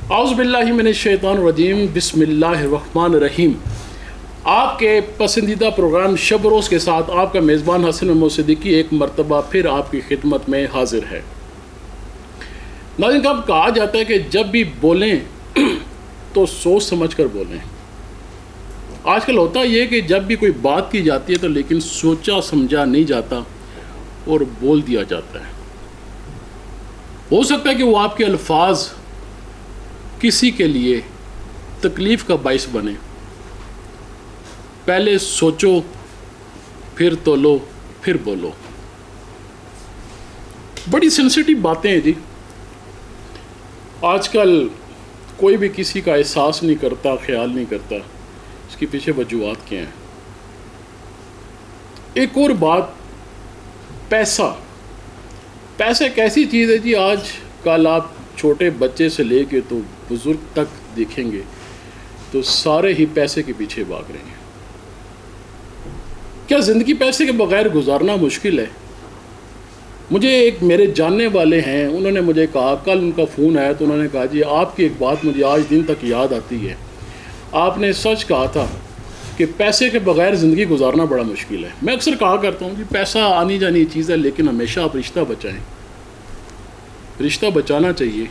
औज़ुबिल्लाहिमिनश्शैतानिर्रजीम बिस्मिल्लाहिर्रहमानिर्रहीम। आपके पसंदीदा प्रोग्राम शब रोज़ के साथ आपका मेज़बान हसन महमूद सिद्दीकी एक मरतबा फिर आपकी खिदमत में हाजिर है। नाज़रीन, कब कहा जाता है कि जब भी बोलें तो सोच समझ कर बोलें। आजकल होता ये कि जब भी कोई बात की जाती है तो लेकिन सोचा समझा नहीं जाता और बोल दिया जाता है। हो सकता है कि वो आपके अल्फाज किसी के लिए तकलीफ़ का बाइस बने। पहले सोचो, फिर तोलो, फिर बोलो। बड़ी सेंसिटिव बातें हैं जी। आजकल कोई भी किसी का एहसास नहीं करता, ख्याल नहीं करता इसके पीछे वजूहात क्या हैं। एक और बात, पैसा एक ऐसी चीज़ है जी, आज कल आप छोटे बच्चे से लेके तो बुज़ुर्ग तक देखेंगे तो सारे ही पैसे के पीछे भाग रहे हैं। क्या ज़िंदगी पैसे के बगैर गुजारना मुश्किल है? मुझे एक मेरे जानने वाले हैं, उन्होंने मुझे कहा, कल उनका फ़ोन आया तो उन्होंने कहा जी आपकी एक बात मुझे आज दिन तक याद आती है। आपने सच कहा था कि पैसे के बगैर ज़िंदगी गुजारना बड़ा मुश्किल है। मैं अक्सर कहा करता हूँ कि पैसा आनी जानी चीज़ है, लेकिन हमेशा आप रिश्ता बचाएं। रिश्ता बचाना चाहिए।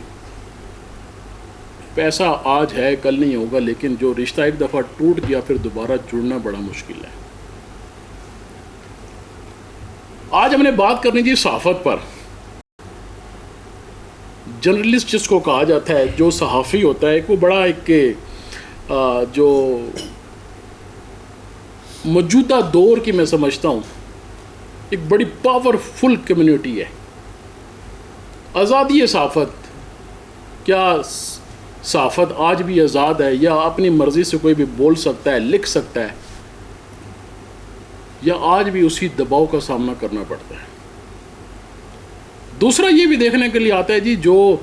पैसा आज है, कल नहीं होगा, लेकिन जो रिश्ता एक दफ़ा टूट गया फिर दोबारा जुड़ना बड़ा मुश्किल है। आज हमने बात करनी थी सहाफ़त पर। जर्नलिस्ट जिसको कहा जाता है, जो सहाफ़ी होता है, वो बड़ा एक जो मौजूदा दौर की मैं समझता हूँ एक बड़ी पावरफुल कम्युनिटी है। आज़ादी है सहाफ़त। क्या सहाफ़त आज भी आज़ाद है, या अपनी मर्ज़ी से कोई भी बोल सकता है, लिख सकता है, या आज भी उसी दबाव का सामना करना पड़ता है? दूसरा ये भी देखने के लिए आता है जी, जो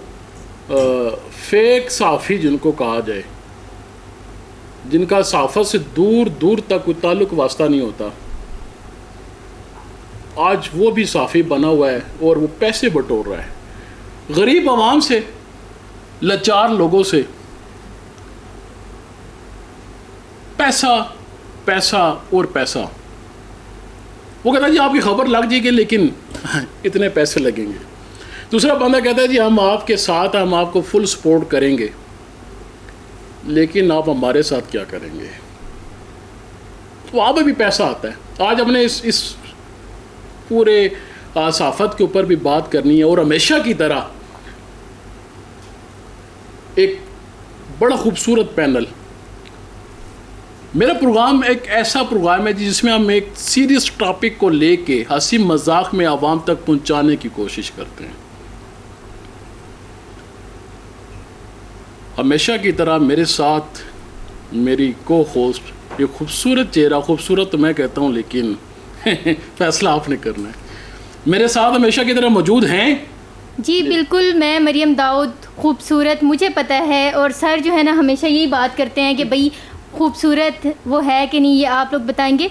फेक सहाफ़ी जिनको कहा जाए, जिनका सहाफ़त से दूर दूर तक कोई ताल्लुक़ वास्ता नहीं होता, आज वो भी सहाफ़ी बना हुआ है और वो पैसे बटोर रहा है गरीब आवाम से, लाचार लोगों से। पैसा पैसा और पैसा। वो कहता है जी आपकी खबर लग जाएगी लेकिन इतने पैसे लगेंगे। दूसरा बंदा कहता है जी हम आपके साथ, हम आपको फुल सपोर्ट करेंगे, लेकिन आप हमारे साथ क्या करेंगे? तो वहाँ पर भी पैसा आता है। आज हमने इस पूरे सहाफ़त के ऊपर भी बात करनी है, और हमेशा की तरह एक बड़ा खूबसूरत पैनल। मेरा प्रोग्राम एक ऐसा प्रोग्राम है जिसमें हम एक सीरियस टॉपिक को लेके हंसी मजाक में आवाम तक पहुंचाने की कोशिश करते हैं। हमेशा की तरह मेरे साथ मेरी को होस्ट, ये खूबसूरत चेहरा, खूबसूरत तो मैं कहता हूँ लेकिन फैसला आपने करना है, मेरे साथ हमेशा की तरह मौजूद हैं जी। बिल्कुल, मैं मरियम दाऊद खूबसूरत, मुझे पता है, और सर जो है ना हमेशा यही बात करते हैं कि भाई खूबसूरत वो है कि नहीं, ये आप लोग बताएंगे।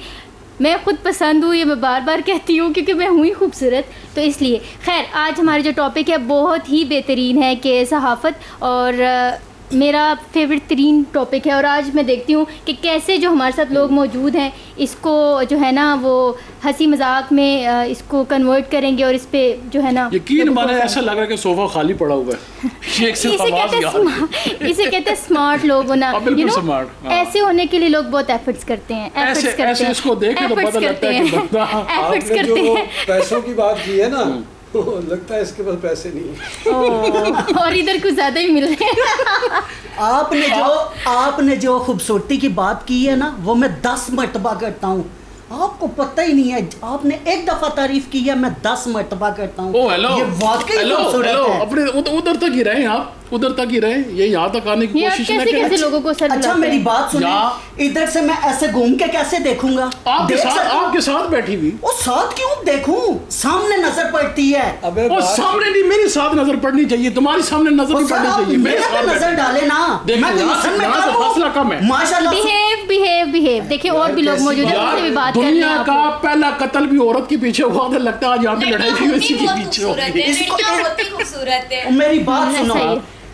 मैं ख़ुद पसंद हूँ, ये मैं बार बार कहती हूँ क्योंकि मैं हुई खूबसूरत, तो इसलिए। खैर, आज हमारा जो टॉपिक है बहुत ही बेहतरीन है कि सहाफ़त, और मेरा फेवरेट तरीन टॉपिक है। और आज मैं देखती हूँ कि कैसे जो हमारे साथ लोग मौजूद हैं इसको जो है ना वो हंसी मजाक में इसको कन्वर्ट करेंगे, और इस पे जो है ना यकीन माने ऐसा लग रहा है कि सोफ़ा खाली पड़ा हुआ है। इसे कहते हैं स्मार्ट लोग होना, यू नो। ऐसे होने के लिए लोग बहुत एफर्ट्स करते हैं, ऐसे इसको देख के तो पता लगता है कि बंदा एफर्ट्स करते हैं। पैसों की बात की है ना, तो लगता है इसके पास पैसे नहीं और इधर कुछ ज़्यादा ही मिल रहे हैं। आपने जो खूबसूरती की बात की है ना, वो मैं 10 मरतबा करता हूँ। आपको पता ही नहीं है, आपने एक दफा तारीफ की है, मैं 10 मरतबा करता हूँ। ये वाकई खूबसूरत है। अपने उधर तक ही रहे आप, उधर तक ही रहे, ये यहाँ तक आने की कोशिश न करें। कैसे लोगों को सर अच्छा मेरी बात सुनिए, इधर से मैं ऐसे घूम के कैसे देखूंगा? आपके साथ बैठी हुई। वो साथ क्यों देखूं? सामने नजर पड़ती है। वो सामने नहीं, मेरे साथ नजर पड़नी चाहिए, तुम्हारी सामने नजर नहीं पड़नी चाहिए। मेरे पे नजर डाले ना, मैं तो फासला कम है। माशाल्लाह बिहेव। देखिए और भी लोग मौजूद हैं, उनसे भी बात करनी है। दुनिया का पहला कत्ल भी औरत के पीछे हुआ था, लगता है आज यहाँ पे लड़ाई भी इसी के पीछे हो गई। मेरी बात सुनो,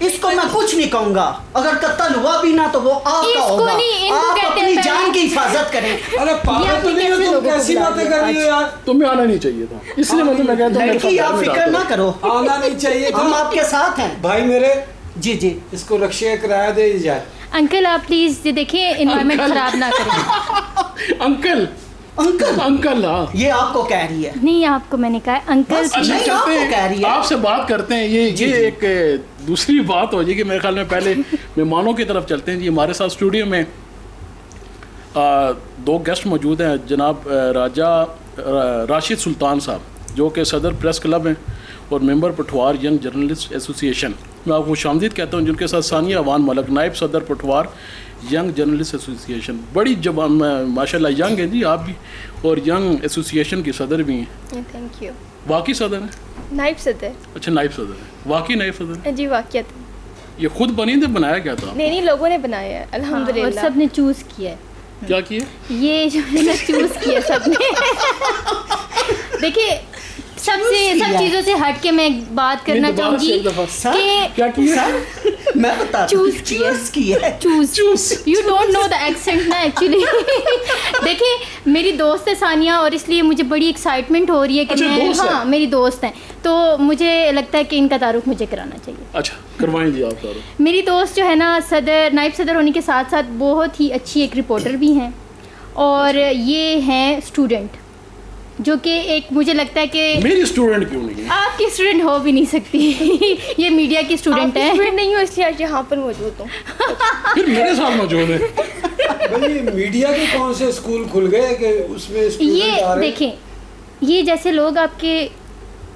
इसको मैं कुछ नहीं कहूंगा, अगर कत्ल हुआ भी ना तो वो आपका होगा। आप अपनी जान की हिफाजत करें। अरे पागल तो नहीं हो तुम, कैसी बातें कर रही हो यार? तुम्हें आना नहीं चाहिए था, इसलिए मैं तुम्हें कहता हूं लड़की आप फिक्र ना करो, आना नहीं चाहिए था। हम आपके साथ हैं भाई मेरे। जी जी। इसको रक्षा किराया दे जाए। अंकल आप प्लीज ये देखिए एनवायरनमेंट खराब ना करें। अंकल अंकल अंकल हाँ, ये आपको कह रही है। नहीं आपको मैंने कहा अंकल। बस नहीं, चलते आपको हैं, कह रही है। आपसे बात करते हैं। ये एक दूसरी बात हो जाएगी मेरे ख्याल में। पहले मेहमानों की तरफ चलते हैं जी। हमारे साथ स्टूडियो में दो गेस्ट मौजूद हैं, जनाब राशिद सुल्तान साहब जो कि सदर प्रेस क्लब हैं और मेंबर पठवार यंग जर्नलिस्ट एसोसिएशन। मैं आपको खुशामदीद कहता हूँ। जिनके साथ सानिया अवान मलक नायब सदर पठवार यंग जर्नलिस्ट एसोसिएशन। बड़ी जब माशाल्लाह यंग है जी आप भी, और यंग एसोसिएशन की सदर भी हैं। Thank you. वाकई सदर हैं? नाइब सदर। अच्छा नायब सदर है, वाकई नायब सदर जी वाकई। ये खुद बनी थे, बनाया क्या था? नहीं लोगों ने बनाया है अल्हम्दुलिल्लाह। और सब ने चूज किया है। क्या किया? ये जो है ना चूज किया सबने। देखिए सब चीजों से हट के मैं बात करना चाहूंगी कि क्या किया? मैं बता चूज किया। Choose you don't know the accent ना एक्चुअली। देखिए मेरी दोस्त है सानिया और इसलिए मुझे बड़ी एक्साइटमेंट हो रही है कि अच्छा, मैं हाँ मेरी दोस्त हैं, तो मुझे लगता है कि इनका तारुफ मुझे कराना चाहिए। अच्छा करवाएं जी आप तारुफ। मेरी दोस्त जो है ना सदर नायब सदर होने के साथ साथ बहुत ही अच्छी एक रिपोर्टर भी हैं और ये हैं स्टूडेंट, जो कि एक मुझे लगता है कि मेरी स्टूडेंट क्यों नहीं है? आपकी स्टूडेंट हो भी नहीं सकती। ये मीडिया की स्टूडेंट है। स्टूडेंट नहीं हो इसलिए आज यहाँ पर मौजूद हूँ। फिर मेरे साथ मौजूद है। भाई मीडिया के कौन से स्कूल खुल गए कि उसमें ये देखें, ये जैसे लोग आपके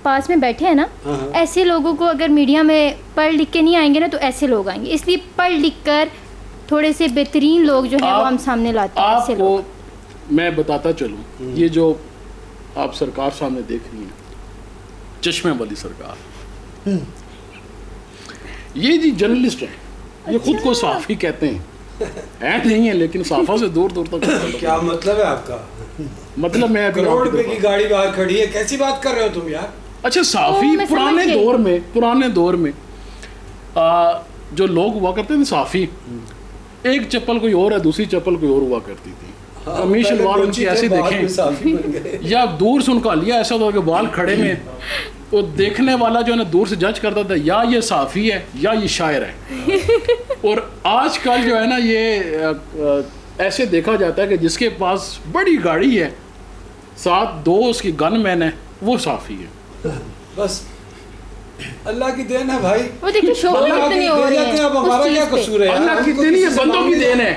पास में बैठे हैं ना, ऐसे लोगों को अगर मीडिया में पढ़ लिख के नहीं आएंगे ना तो ऐसे लोग आएंगे। इसलिए पढ़ लिख कर थोड़े से बेहतरीन लोग जो है वो हम सामने लाते हैं। आपको मैं बताता चलूँ, ये जो आप सरकार सामने देख रही हैं, चश्मे वाली सरकार, ये जी जर्नलिस्ट है, ये खुद को साफी कहते हैं, ऐड नहीं है लेकिन साफा से दूर दूर तक। क्या मतलब है आपका? मतलब मैं करोड़ रुपए की गाड़ी बाहर खड़ी है, कैसी बात कर रहे हो तुम यार? अच्छा साफी पुराने दौर में जो लोग हुआ करते थे साफी, एक चप्पल कोई और है, दूसरी चप्पल कोई और हुआ करती थी। कमीज शलवार उनकी ऐसे देखें या दूर से उनका लिया ऐसा होता कि बाल खड़े में, तो देखने वाला जो है ना दूर से जज करता था या ये साफ़ी है या ये शायर है। और आजकल जो है ना ये ऐसे देखा जाता है कि जिसके पास बड़ी गाड़ी है, साथ दो उसकी गनमैन है, वो साफ़ी है। बस अल्लाह की देन है भाई। वो देखिए शो कितने हो रहे हैं। अब हमारा क्या कसूर है? अल्लाह की देन, ये बंदों की देन है,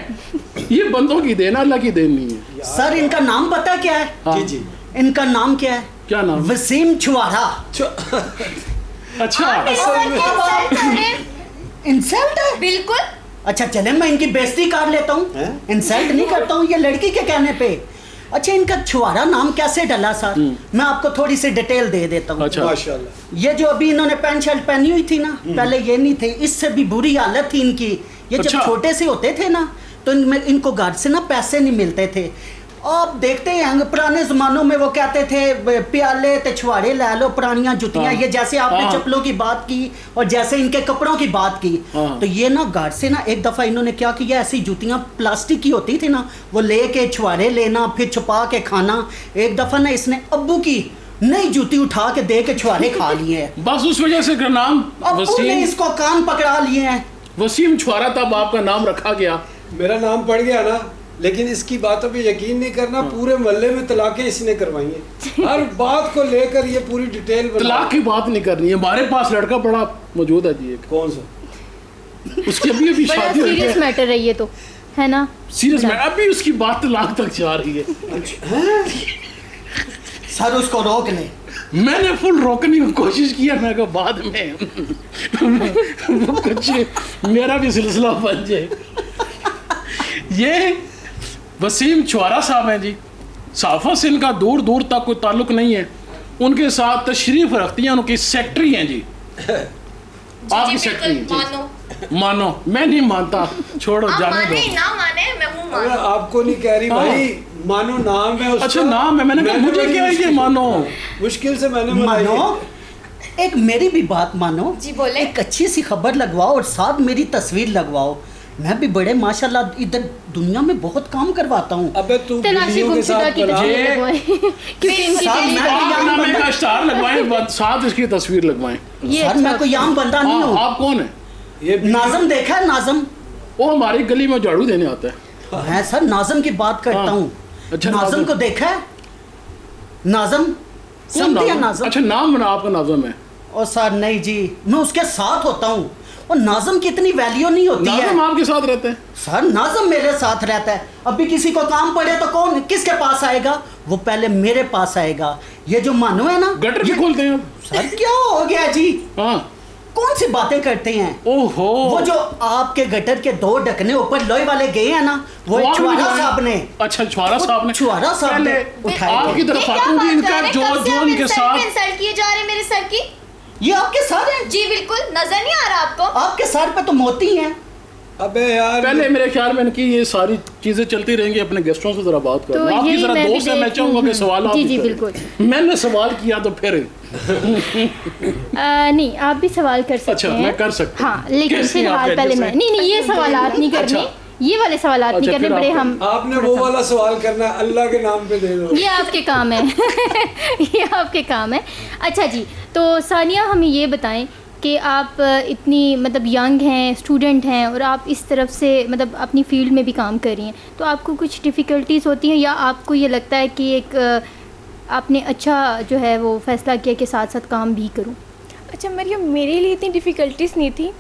ये बंदों की देन, अल्लाह की देन नहीं है। सर इनका नाम पता क्या है? हाँ। जी इनका नाम क्या है? क्या नाम? वसीम छुआरा। अच्छा इंसल्ट है? बिल्कुल। अच्छा चले मैं इनकी बेइज्जती कर लेता हूँ, इंसल्ट नहीं करता हूँ, ये लड़की के कहने पे। अच्छा इनका छुआरा नाम कैसे डला सर? मैं आपको थोड़ी सी डिटेल दे देता हूँ। अच्छा। माशाल्लाह। ये जो अभी इन्होंने पैंट शर्ट पहनी हुई थी ना, पहले ये नहीं थे, इससे भी बुरी हालत थी इनकी। ये अच्छा। जब छोटे से होते थे ना तो इनको घर से ना पैसे नहीं मिलते थे। आप देखते हैं पुराने जमानों में वो कहते थे प्याले ते छुआरे ला लो, पुरानियां जुतियां। ये जैसे आपने चप्पलों की बात की और जैसे इनके कपड़ों की बात की, तो ये ना घर से ना एक दफा इन्होंने क्या किया, ऐसी जुतियां प्लास्टिक की होती थी ना, वो लेके छुआरे लेना, फिर छुपा के खाना। एक दफा ना इसने अब्बू की नई जूती उठा के दे के छुआरे खा लिए। बस उस वजह से नाम अब्बू ने इसको कान पकड़ा लिए हैं। वसीम छुआरा तब आपका नाम रखा गया। मेरा नाम पड़ गया ना, लेकिन इसकी बातों पे यकीन नहीं करना। पूरे मोहल्ले में तलाकें इसने करवाई हैं, हर बात को लेकर ये पूरी डिटेल। तलाक की बात नहीं करनी है, हमारे पास लड़का बड़ा मौजूद है जी एक। कौन सा? उसकी अभी शादी हुई है। सीरियस मैटर है ये तो, है ना? सीरियस मैटर, अभी उसकी बात तलाक तक जा रही है। सर उसको रोक ले। मैंने फुल रोकने की कोशिश किया, मैं कहा बाद में कुछ मेरा भी सिलसिला बन जाए। ये वसीम छुआरा साहब हैं जी, साफा से इनका दूर दूर तक कोई ताल्लुक नहीं है। उनके साथ तशरीफ रखती हैं, उनकी सेक्रेटरी हैं जी। आपकी सेक्रेटरी मानो, मैं नहीं मानता, छोड़ो जाने दो। ना माने मैं हूं मानो। आपको नहीं कह रही भाई, मानो नाम है उसका। अच्छा नाम है, मैंने कहा मुझे क्या है ये मानो? मुश्किल से मैंने मानो एक मेरी भी बात मानो जी, बोले। एक अच्छी सी खबर लगवाओ और साथ मेरी तस्वीर लगवाओ। मैं भी बड़े माशाल्लाह इधर दुनिया में बहुत काम करवाता हूँ। अबे तू तलाशी वीडियो के गुमशुदा साथ की बना तस्वीर लगवाएं क्योंकि इनकी साथ तेरी मैं बात- भी आप नामे का स्टार लगवाएं, साथ इसकी तस्वीर लगवाएं। ये सर अच्छा मैं कोई आम बंदा नहीं हूँ। आप कौन है? ये नाजम देखा है नाजम? वो हमारी गली में झाड़ू देने आता है। मैं सर नाजम की बात करता हाँ। हूँ। अच्छा, नाजम नाज़िम। को देखा है? नाजम कौन समझे नाज़िम? नाजम? अच्छा, नाम बना आपका नाज़िम है। और सर नहीं जी, मैं उसके साथ होता हूँ और नाजम की इतनी वैल्यू नहीं होती नाज़िम है। आपके साथ रहते हैं? सर नाजम मेरे साथ रहता है। अभी किसी को काम पड़े तो कौन किसके पास आएगा? वो पहले मेरे पास आएगा। ये जो मानो है ना, गटर भी ये- खोलते हैं? सर क्या हो गया जी? हाँ। कौन सी बातें करते हैं? ओहो, वो जो आपके गटर के 2 ढकने ऊपर लोहे वाले गए हैं ना, वो आपने छुआरा दिखाया? साहब ने। अच्छा, छुआरा साहब ने। छुआरा साहब ने पहले उठाए आपकी थे। तरफ आते हैं इनका जो उनके साथ इंसल्ट किए जा रहे हैं मेरे सर की। ये आपके सर हैं? जी बिल्कुल, नजर नहीं आ रहा आपको? आपके सर पे तो मोती हैं। अबे यार पहले मेरे ख्याल में इनकी ये सारी चीजें चलती रहेंगी। अपने गेस्टों से जरा बात तो करो। आपकी यही जरा मैं भी दोस्त है, मैं देख- चाहूंगा कि सवाल आप जी ही जी करें। बिल्कुल। मैंने सवाल किया तो फिर नहीं, आप भी सवाल कर सकते अच्छा, हैं। मैं कर सकता हूँ। हाँ, लेकिन कैसे फिलहाल आप पहले जैसे- मैं नहीं ये सवालात नहीं करने। अच्छा। ये वाले सवालात नहीं अच्छा, करने फिर बड़े आप- हम आपने वो वाला सवाल करना है, अल्लाह के नाम पे दे दो। ये आपके काम है ये आपके काम है। अच्छा जी, तो सानिया हमें ये बताएं कि आप इतनी मतलब यंग हैं, स्टूडेंट हैं और आप इस तरफ से मतलब अपनी फील्ड में भी काम कर रही हैं, तो आपको कुछ डिफ़िकल्टीज़ होती हैं या आपको ये लगता है कि एक आपने अच्छा जो है वो फ़ैसला किया कि साथ साथ काम भी करूं? अच्छा मरियम, मेरे लिए इतनी डिफ़िकल्टीज़ नहीं थी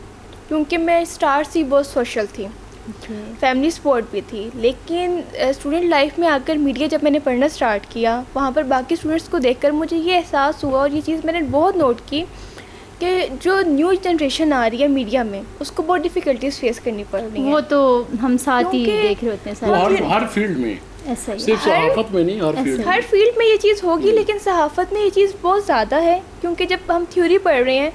क्योंकि मैं स्टार्ट से ही बहुत सोशल थी, फैमिली सपोर्ट भी थी। लेकिन स्टूडेंट लाइफ में आकर मीडिया जब मैंने पढ़ना स्टार्ट किया, वहाँ पर बाकी स्टूडेंट्स को देखकर मुझे ये एहसास हुआ और ये चीज़ मैंने बहुत नोट की कि जो न्यू जनरेशन आ रही है मीडिया में, उसको बहुत डिफ़िकल्टीज़ फेस करनी पड़ रही हैं। वो तो हम साथ ही क्योंकि- देख रहे होते हैं वो सारे। हर फील्ड में, ऐसा ही सिर्फ सहाफत में नहीं, हर फील्ड में। हर फील्ड में ये चीज़ होगी, लेकिन सहाफ़त में ये चीज़ बहुत ज़्यादा है क्योंकि जब हम थ्योरी पढ़ रहे हैं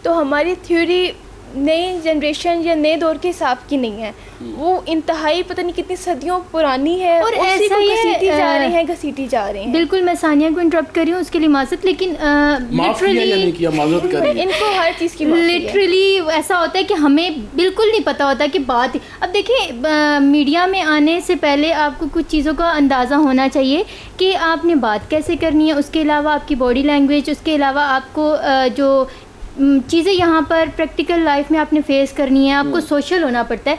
तो हमारी थ्योरी नई जनरेशन या नए दौर के हिसाब की नहीं है, वो इंतहाई पता नहीं कितनी सदियों पुरानी है और उसी ऐसा को ही है, घसीटी जा रहे हैं, घसीटी जा रहे हैं। बिल्कुल। मैं सानिया को इंटरप्ट कर रही हूँ, उसके लिए माजरत, लेकिन माफ किया या नहीं किया, माजरत करिए। इनको हर चीज़ की माफ़ी है। लिटरली ऐसा होता है कि हमें बिल्कुल नहीं पता होता कि बात। अब देखिए, मीडिया में आने से पहले आपको कुछ चीज़ों का अंदाज़ा होना चाहिए कि आपने बात कैसे करनी है, उसके अलावा आपकी बॉडी लैंग्वेज, उसके अलावा आपको जो चीज़ें यहाँ पर प्रैक्टिकल लाइफ में आपने फेस करनी है, आपको सोशल होना पड़ता है।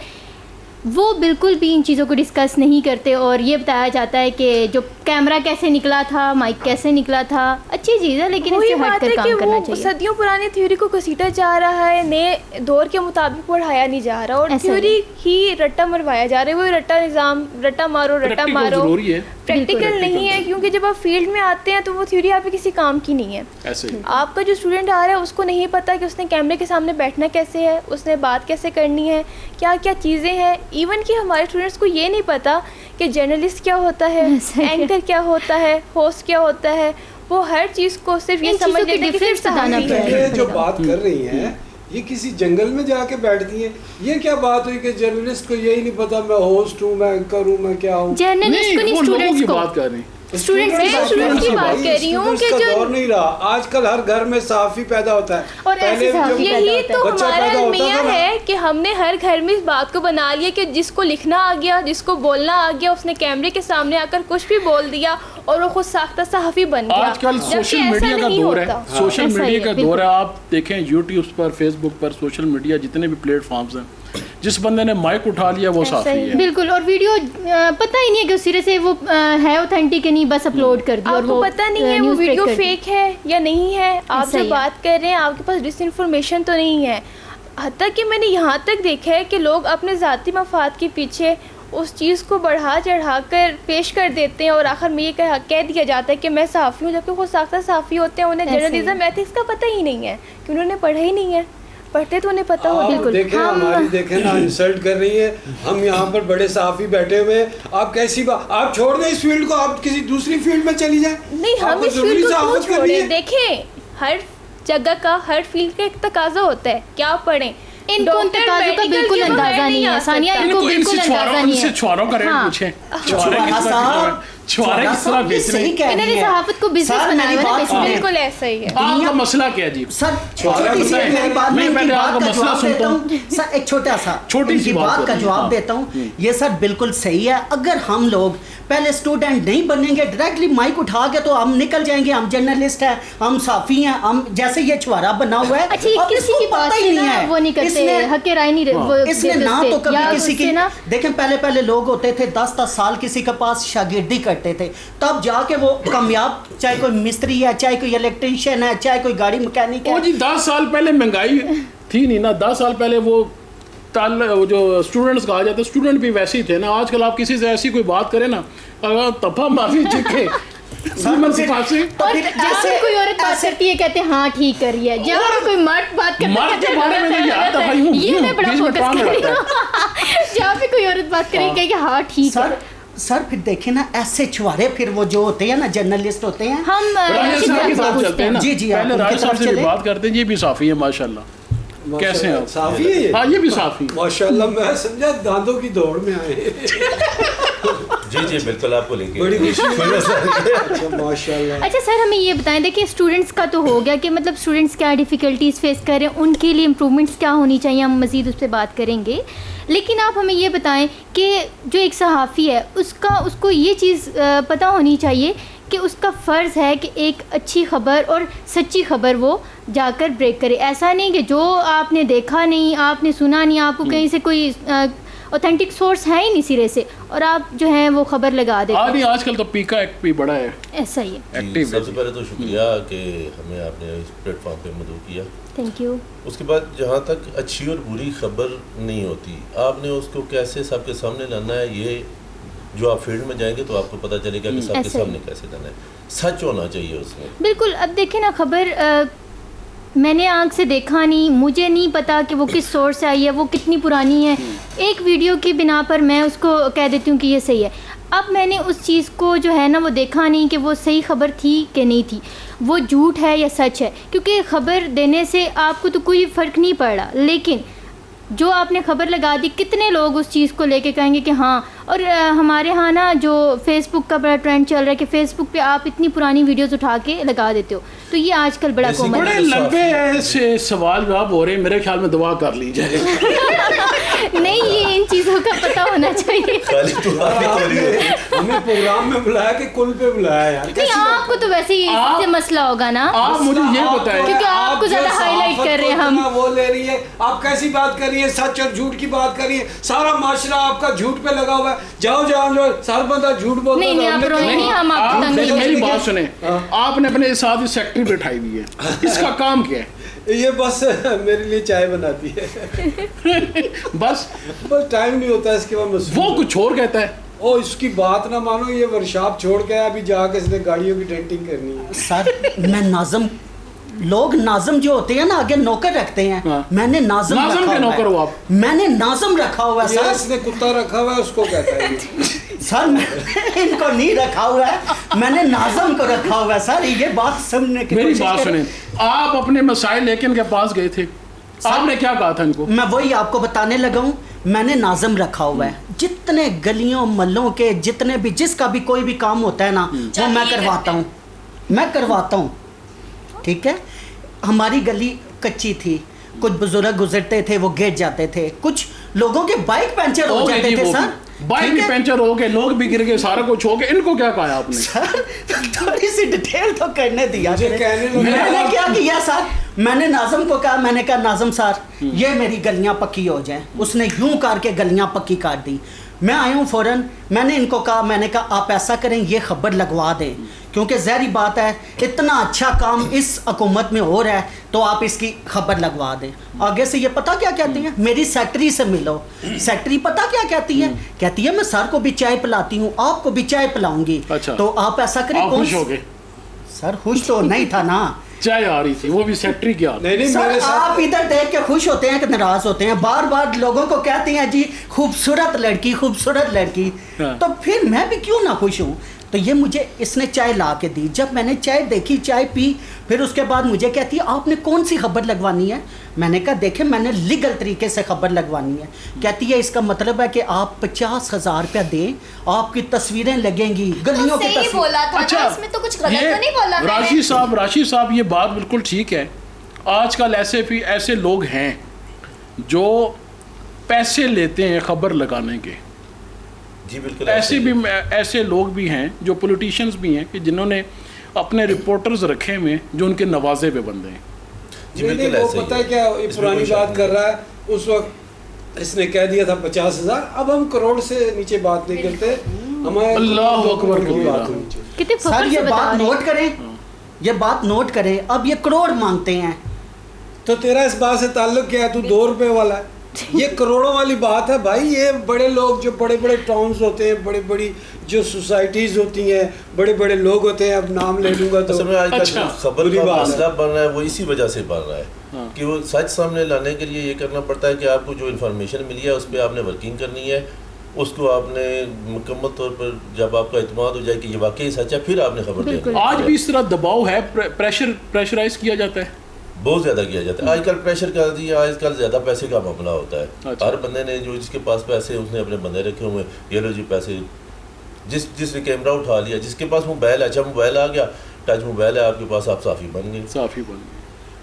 वो बिल्कुल भी इन चीज़ों को डिस्कस नहीं करते और ये बताया जाता है कि जो कैमरा कैसे निकला था, माइक कैसे निकला था, अच्छी चीज़ है लेकिन वही इससे बात हटकर है कि काम करना वो चाहिए। सदियों पुरानी थ्योरी को घसीटा जा रहा है, नए दौर के मुताबिक पढ़ाया नहीं जा रहा और ऐसा थ्योरी ही रट्टा मरवाया जा रहा है। वो रट्टा निज़ाम, रट्टा मारो रट्टा Practical मारो, जरूरी है। प्रैक्टिकल नहीं है क्योंकि जब आप फील्ड में आते हैं तो वो थ्योरी आप पे किसी काम की नहीं है। ऐसे ही आपका जो स्टूडेंट आ रहा है उसको नहीं पता कि उसने कैमरे के सामने बैठना कैसे है, उसने बात कैसे करनी है, क्या क्या चीज़ें हैं। इवन कि हमारे स्टूडेंट्स को ये नहीं पता कि जर्नलिस्ट क्या होता है, ऐसा है। एंकर क्या होता है, होस्ट क्या होता है। वो हर चीज़ को सिर्फ ये इन चीज़ों समझ के लेते हैं कि difference सिर्फ बताना सहाफ़ी पड़ेगा। है। ये जो बात कर रही हैं ये किसी जंगल में जाके बैठती हैं। ये क्या बात हुई कि जर्नलिस्ट को यही नहीं पता मैं होस्ट हूँ, मैं एंकर हूँ, मैं क्या हूँ। जर्नलिस्ट को नहीं, वो लोगों स्टूडेंट्स की को। बात कर रहे हैं। स्टूडेंट्स मैं स्टूडेंट्स की बात कर रही हूँ कि का जो दौर नहीं रहा, आजकल हर घर में सहाफ़ी पैदा होता है। और ऐसे पहले सहाफ़ी जो यही तो बच्चा हमारा पैदा होता अलमिया था ना, है कि हमने हर घर में इस बात को बना लिया कि जिसको लिखना आ गया, जिसको बोलना आ गया, उसने कैमरे के सामने आकर कुछ भी बोल दिया और वो खुद साख्ता सहाफ़ी बन गया। आजकल जबकि सोशल ऐसा मीडिया का नहीं दौर है, होता। सोशल ऐसा ही मीडिया है, का बिल्कुल। दौर है। आप देखें यूट्यूब पर, फेसबुक पर, सोशल मीडिया जितने भी प्लेटफॉर्म्स हैं, जिस बंदे ने माइक उठा लिया वो ऐसा साफी ही है। बिल्कुल। और वीडियो पता ही नहीं है कि सिरे से वो है ऑथेंटिक है नहीं, बस अपलोड कर दी और आपको वो पता नहीं है वो न्यूज़ वीडियो ब्रेक कर दी। फेक है या नहीं है। आप ऐसा जो ही है। बात कर रहे हैं आपके पास डिसइंफॉर्मेशन तो नहीं है। हत्ता कि मैंने यहाँ तक देखा है कि लोग अपने ज़ाती मफाद के पीछे उस चीज़ को बढ़ा चढ़ा कर पेश कर देते हैं और आखिर में ये कह दिया जाता है कि मैं सहाफ़ी हूँ, जबकि खुद साख्ता सहाफ़ी होते हैं। उन्हें ऐसे ही है। जर्नलिज्म एथिक्स का पता ही नहीं है कि उन्होंने पढ़ा ही नहीं है। पढ़ते तो उन्हें पता हो। आप बिल्कुल। देखें हमारी देखें ना, इंसल्ट कर रही है। हम यहाँ पर बड़े साफी बैठे हुए हैं, आप कैसी बात, आप छोड़ दें इस फील्ड को, आप किसी दूसरी फील्ड में चली जाएं। नहीं, हम आपको इस जरूरी फील्ड को सहाफ़त क्यों करनी छोड़े? है? देखें, हर जगह का, हर फील्ड का एक तकाजा होता है। क्या पढ़ें? इनको उन डॉक्टर, तकाज़ों का मेडिकल बिल्कुल के बगैर अंदाज़ा नहीं आ है। सकता। सानिया, इनको बिल्कुल अंदाज़ा नहीं है। छुआरों का रेट हाँ। पूछें। छुआरा साहब, छुआरे किस तरह बेच रहे हैं? इन्होंने सहाफत को बिजनेस सर, बनाया मेरी हुआ है बात ना, सुनिए। बिल्कुल ऐसा ही है। आपका मसला क्या है जी? सर छोटी सी बताएं। मेरी बात, मैं मैं पहले इनकी आपका बात का मसला जवाब सुनता देता हूं। हूँ सर, एक छोटी इनकी सी बात का करिए। जवाब हाँ। देता हूँ। ये सर बिल्कुल सही है। अगर हम लोग पहले स्टूडेंट नहीं बनेंगे, डायरेक्टली माइक उठा के तो हम निकल जाएंगे, हम जर्नलिस्ट हैं, हम साफी हैं, हम जैसे ये छुआरा बना हुआ है। अच्छा, ये अब किसी इसको की पता बात ही से नहीं ना है। वो नहीं करते, इसने- हक राय नहीं वो इसने देते ना उस तो पे। कभी या किसी की उससे ना देखें, पहले लोग होते थे 10-10 साल किसी के पास शागिर्दी करते थे, तब जाके वो कामयाब, चाहे कोई मिस्त्री है, चाहे कोई इलेक्ट्रीशियन है, चाहे कोई गाड़ी मैकेनिक वो है। जी 10 साल पहले महंगाई थी नहीं ना, 10 साल पहले वो जो स्टूडेंट्स कहा जाता है, स्टूडेंट भी वैसे ही थे ना। आजकल आप किसी से ऐसी कोई बात करें ना, अगर तफा माफी चिखे तो फिर जहाँ पे कोई औरत बात करती है कहते हैं हाँ ठीक कर रही है, जहाँ पे कोई मर्द बात करता है मर्द के कहते हैं बारे में तो गलत यार है, दफा गलत यूं- है। ये यूं मैं बड़ा बीच में फोकस काम कर रही रहता हूँ। जहाँ पे कोई औरत बात करेगी कहेगी हाँ ठीक है। सर फिर देखे ना ऐसे छुआरे, फिर वो जो होते हैं ना जर्नलिस्ट होते हैं। हम राजेश अच्छी साहब तरह की से तरफ पूछते चलते हैं ना। जी, जी, आप पहले उनकी राजेश साहब तरफ से भी चले। बात करते हैं। ये भी साफी है माशाल्लाह। कैसे हैं आप? साफी है ये? हाँ, ये भी साफी। माशाल्लाह, मैं समझा दांतों की दौड़ में आए। जी बिल्कुल, आपको लेके बड़ी खुशी हुई। अच्छा, माशाल्लाह। अच्छा सर, हमें ये बताएं, देखिए स्टूडेंट्स का तो हो गया कि मतलब स्टूडेंट्स क्या डिफ़िकल्टीज़ फेस कर रहे हैं, उनके लिए इम्प्रूवमेंट्स क्या होनी चाहिए, हम मज़ीद उस पर बात करेंगे। लेकिन आप हमें ये बताएं कि जो एक सहाफ़ी है उसको ये चीज़ पता होनी चाहिए कि उसका फ़र्ज़ है कि एक अच्छी ख़बर और सच्ची ख़बर वो जाकर ब्रेक करे। ऐसा नहीं कि जो आपने देखा नहीं, आपने सुना नहीं, आपको कहीं से कोई ऑथेंटिक सोर्स है ही नहीं सिरे से, और आप जो है वो खबर लगा देते हाँ हैं। नहीं, आजकल तो पीका एक भी बड़ा है, ऐसा ही है। एक्टिव है। सबसे पहले तो शुक्रिया कि हमें आपने इस प्लेटफॉर्म पे मदद किया। Thank you. उसके बाद जहाँ तक अच्छी और बुरी खबर नहीं होती, आपने उसको कैसे सबके सामने लाना है, ये जो आप फील्ड में जाएंगे तो आपको पता चलेगा कि सबके ऐसे ही। सामने कैसे लाना है। सच होना चाहिए उसमें। बिल्कुल। अब देखिए ना, खबर मैंने आंख से देखा नहीं, मुझे नहीं पता कि वो किस सोर्स से आई है, वो कितनी पुरानी है। एक वीडियो की बिना पर मैं उसको कह देती हूँ कि ये सही है। अब मैंने उस चीज़ को जो है ना वो देखा नहीं कि वो सही खबर थी कि नहीं थी, वो झूठ है या सच है, क्योंकि ख़बर देने से आपको तो कोई फ़र्क नहीं पड़ रहा, लेकिन जो आपने खबर लगा दी, कितने लोग उस चीज़ को लेके कहेंगे कि हाँ। और हमारे यहाँ ना जो फेसबुक का बड़ा ट्रेंड चल रहा है कि फेसबुक पे आप इतनी पुरानी वीडियोस उठा के लगा देते हो, तो ये आजकल बड़ा कॉमन बड़े है। लंबे ऐसे सवाल जवाब हो रहे हैं, मेरे ख्याल में दुआ कर ली जाए। नहीं, ये इन चीज़ों का पता होना चाहिए। खाली तो बातें हो रही है। हमें प्रोग्राम में बुलाया कि कुल पे बुलाया यार, नहीं, कैसी बात आपको तो वैसे ही आप- इससे मसला होगा ना। आप मुझे ये बताएं, क्योंकि आपको जो ज़्यादा हाईलाइट सहाफत कर रहे हैं को हम। इतना वो ले रही है, आप कैसी बात कर रही है, सच और झूठ की बात कर रही है। सारा माशरा आपका झूठ पे लगा हुआ है। जाओ हर बंदा झूठ बोलता नहीं, है, नहीं, आप हमने रोए क्यों- नहीं, हम आपको आप तंग नहीं मेरी करेंगे। बात सुने। आपने अपने साथ ही सेक्रेटरी बिठाई हुई है, इसका काम क्या है? ये बस मेरे लिए चाय बनाती है। बस बस टाइम नहीं होता इसके बाद मसरूफ वो है। कुछ और कहता है। ओ, इसकी बात ना मानो, ये वर्कशॉप छोड़ के अभी जाके इसने गाड़ियों की डेंटिंग करनी है। सर मैं नाज़म, लोग नाज़म जो होते हैं ना आगे नौकर रखते हैं। हाँ। मैंने नाज़म नाज़म रखा के हुआ नौकर है। हो आप? मैंने नाज़म रखा हुआ है ये सर। इसने कुत्ता रखा हुआ है, उसको कहता है ये। सर मैंने इनको नहीं रखा हुआ है, मैंने नाज़म को रखा हुआ है सर। ये बात समझने की मेरी कोशिश बात करें। सुने, आप अपने मसाइल लेके इनके पास गए थे, आपने क्या कहा था इनको? मैं वही आपको बताने लगा हूँ। मैंने नाज़म रखा हुआ है, जितने गलियों मल्लों के जितने भी जिसका भी कोई भी काम होता है ना वो मैं करवाता हूँ। ठीक है, हमारी गली कच्ची थी, कुछ बुजुर्ग गुजरते थे वो गिर जाते थे, कुछ लोगों के बाइक पंचर हो जाते थे सर। बाइक भी पंचर हो गए, लोग भी गिर गए, सारा कुछ हो गया। इनको क्या कहा आपने? सर थोड़ी सी डिटेल तो करने दिया। मुझे कहने दो। मैंने क्या किया सर, मैंने नाज़म को कहा, मैंने कहा नाज़म सर ये मेरी गलियां पक्की हो जाएं। उसने यूं करके गलियां पक्की कर दी। मैं आया हूँ फ़ौरन, मैंने इनको कहा, मैंने कहा आप ऐसा करें, ये खबर लगवा दें, क्योंकि ज़ाहिर बात है इतना अच्छा काम इस हुकूमत में हो रहा है तो आप इसकी खबर लगवा दें। आगे से ये पता क्या कहती हैं, मेरी सेक्रेटरी से मिलो। सेक्रेटरी पता क्या कहती है, कहती है मैं सर को भी चाय पिलाती हूँ, आपको भी चाय पिलाऊंगी। अच्छा। तो आप ऐसा करें। आप खुश हो गए? सर खुश तो नहीं था ना, चाय आ रही थी, वो भी सेक्रेटरी की आदत। नहीं सर मेरे साथ आप इधर देख के खुश होते हैं कि नाराज होते हैं? बार बार लोगों को कहते हैं जी खूबसूरत लड़की, खूबसूरत लड़की। हाँ। तो फिर मैं भी क्यों ना खुश हूँ। तो ये मुझे इसने चाय ला के दी। जब मैंने चाय देखी, चाय पी, फिर उसके बाद मुझे कहती है आपने कौन सी खबर लगवानी है। मैंने कहा देखे मैंने लीगल तरीके से खबर लगवानी है। कहती है इसका मतलब है कि आप 50,000 रुपया दें, आपकी तस्वीरें लगेंगी गलियों की सही बोला था अच्छा, ना, इसमें तो कुछ गलत तो नहीं बोला मैंने। राशि साहब ये बात बिल्कुल ठीक है। आजकल ऐसे लोग हैं जो पैसे लेते हैं खबर लगाने के। जी बिल्कुल ऐसे लोग भी हैं जो पॉलिटिशियंस भी हैं कि जिन्होंने अपने रिपोर्टर्स रखे हुए हैं जो उनके नवाजे पे बंदे हैं। नहीं, वो पता है क्या, ये पुरानी बात कर रहा है। उस वक्त इसने कह दिया था 50,000, अब हम करोड़ से नीचे बात नहीं करते। हमारे अल्लाह अकबर की बात कितने सर फखर ये से बता बात रहे हैं। नोट करें, ये बात नोट करें। अब ये करोड़ मांगते हैं तो तेरा इस बात से ताल्लुक क्या है? तू 2 रुपए वाला है। ये करोड़ों वाली बात है भाई। ये बड़े लोग जो बड़े बड़े टाउन्स होते हैं, बड़ी बड़ी जो सोसाइटीज होती हैं, बड़े बड़े लोग होते हैं, अब नाम ले लूंगा तो आजकल खबर का मसला बन रहा है, वो इसी वजह से बन रहा है कि वो सच सामने लाने के लिए ये करना पड़ता है कि आपको जो इन्फॉर्मेशन मिली है उस पर आपने वर्किंग करनी है, उसको आपने मुकम्मल तौर पर जब आपका इत्मीनान हो जाए कि ये वाकई सच है, फिर आपने खबर देनी। आज भी इस तरह दबाव है, प्रेशराइज किया जाता है, बहुत ज़्यादा किया जाता है। आजकल प्रेशर कर दिया, आजकल ज़्यादा पैसे का मामला होता है। हर बंदे ने जो जिसके पास पैसे उसने अपने बंदे रखे हुए, ये लो जी पैसे, जिसने कैमरा उठा लिया, जिसके पास मोबाइल है, अच्छा मोबाइल आ गया, टच मोबाइल है आपके पास, आप साफ़ी बन गए।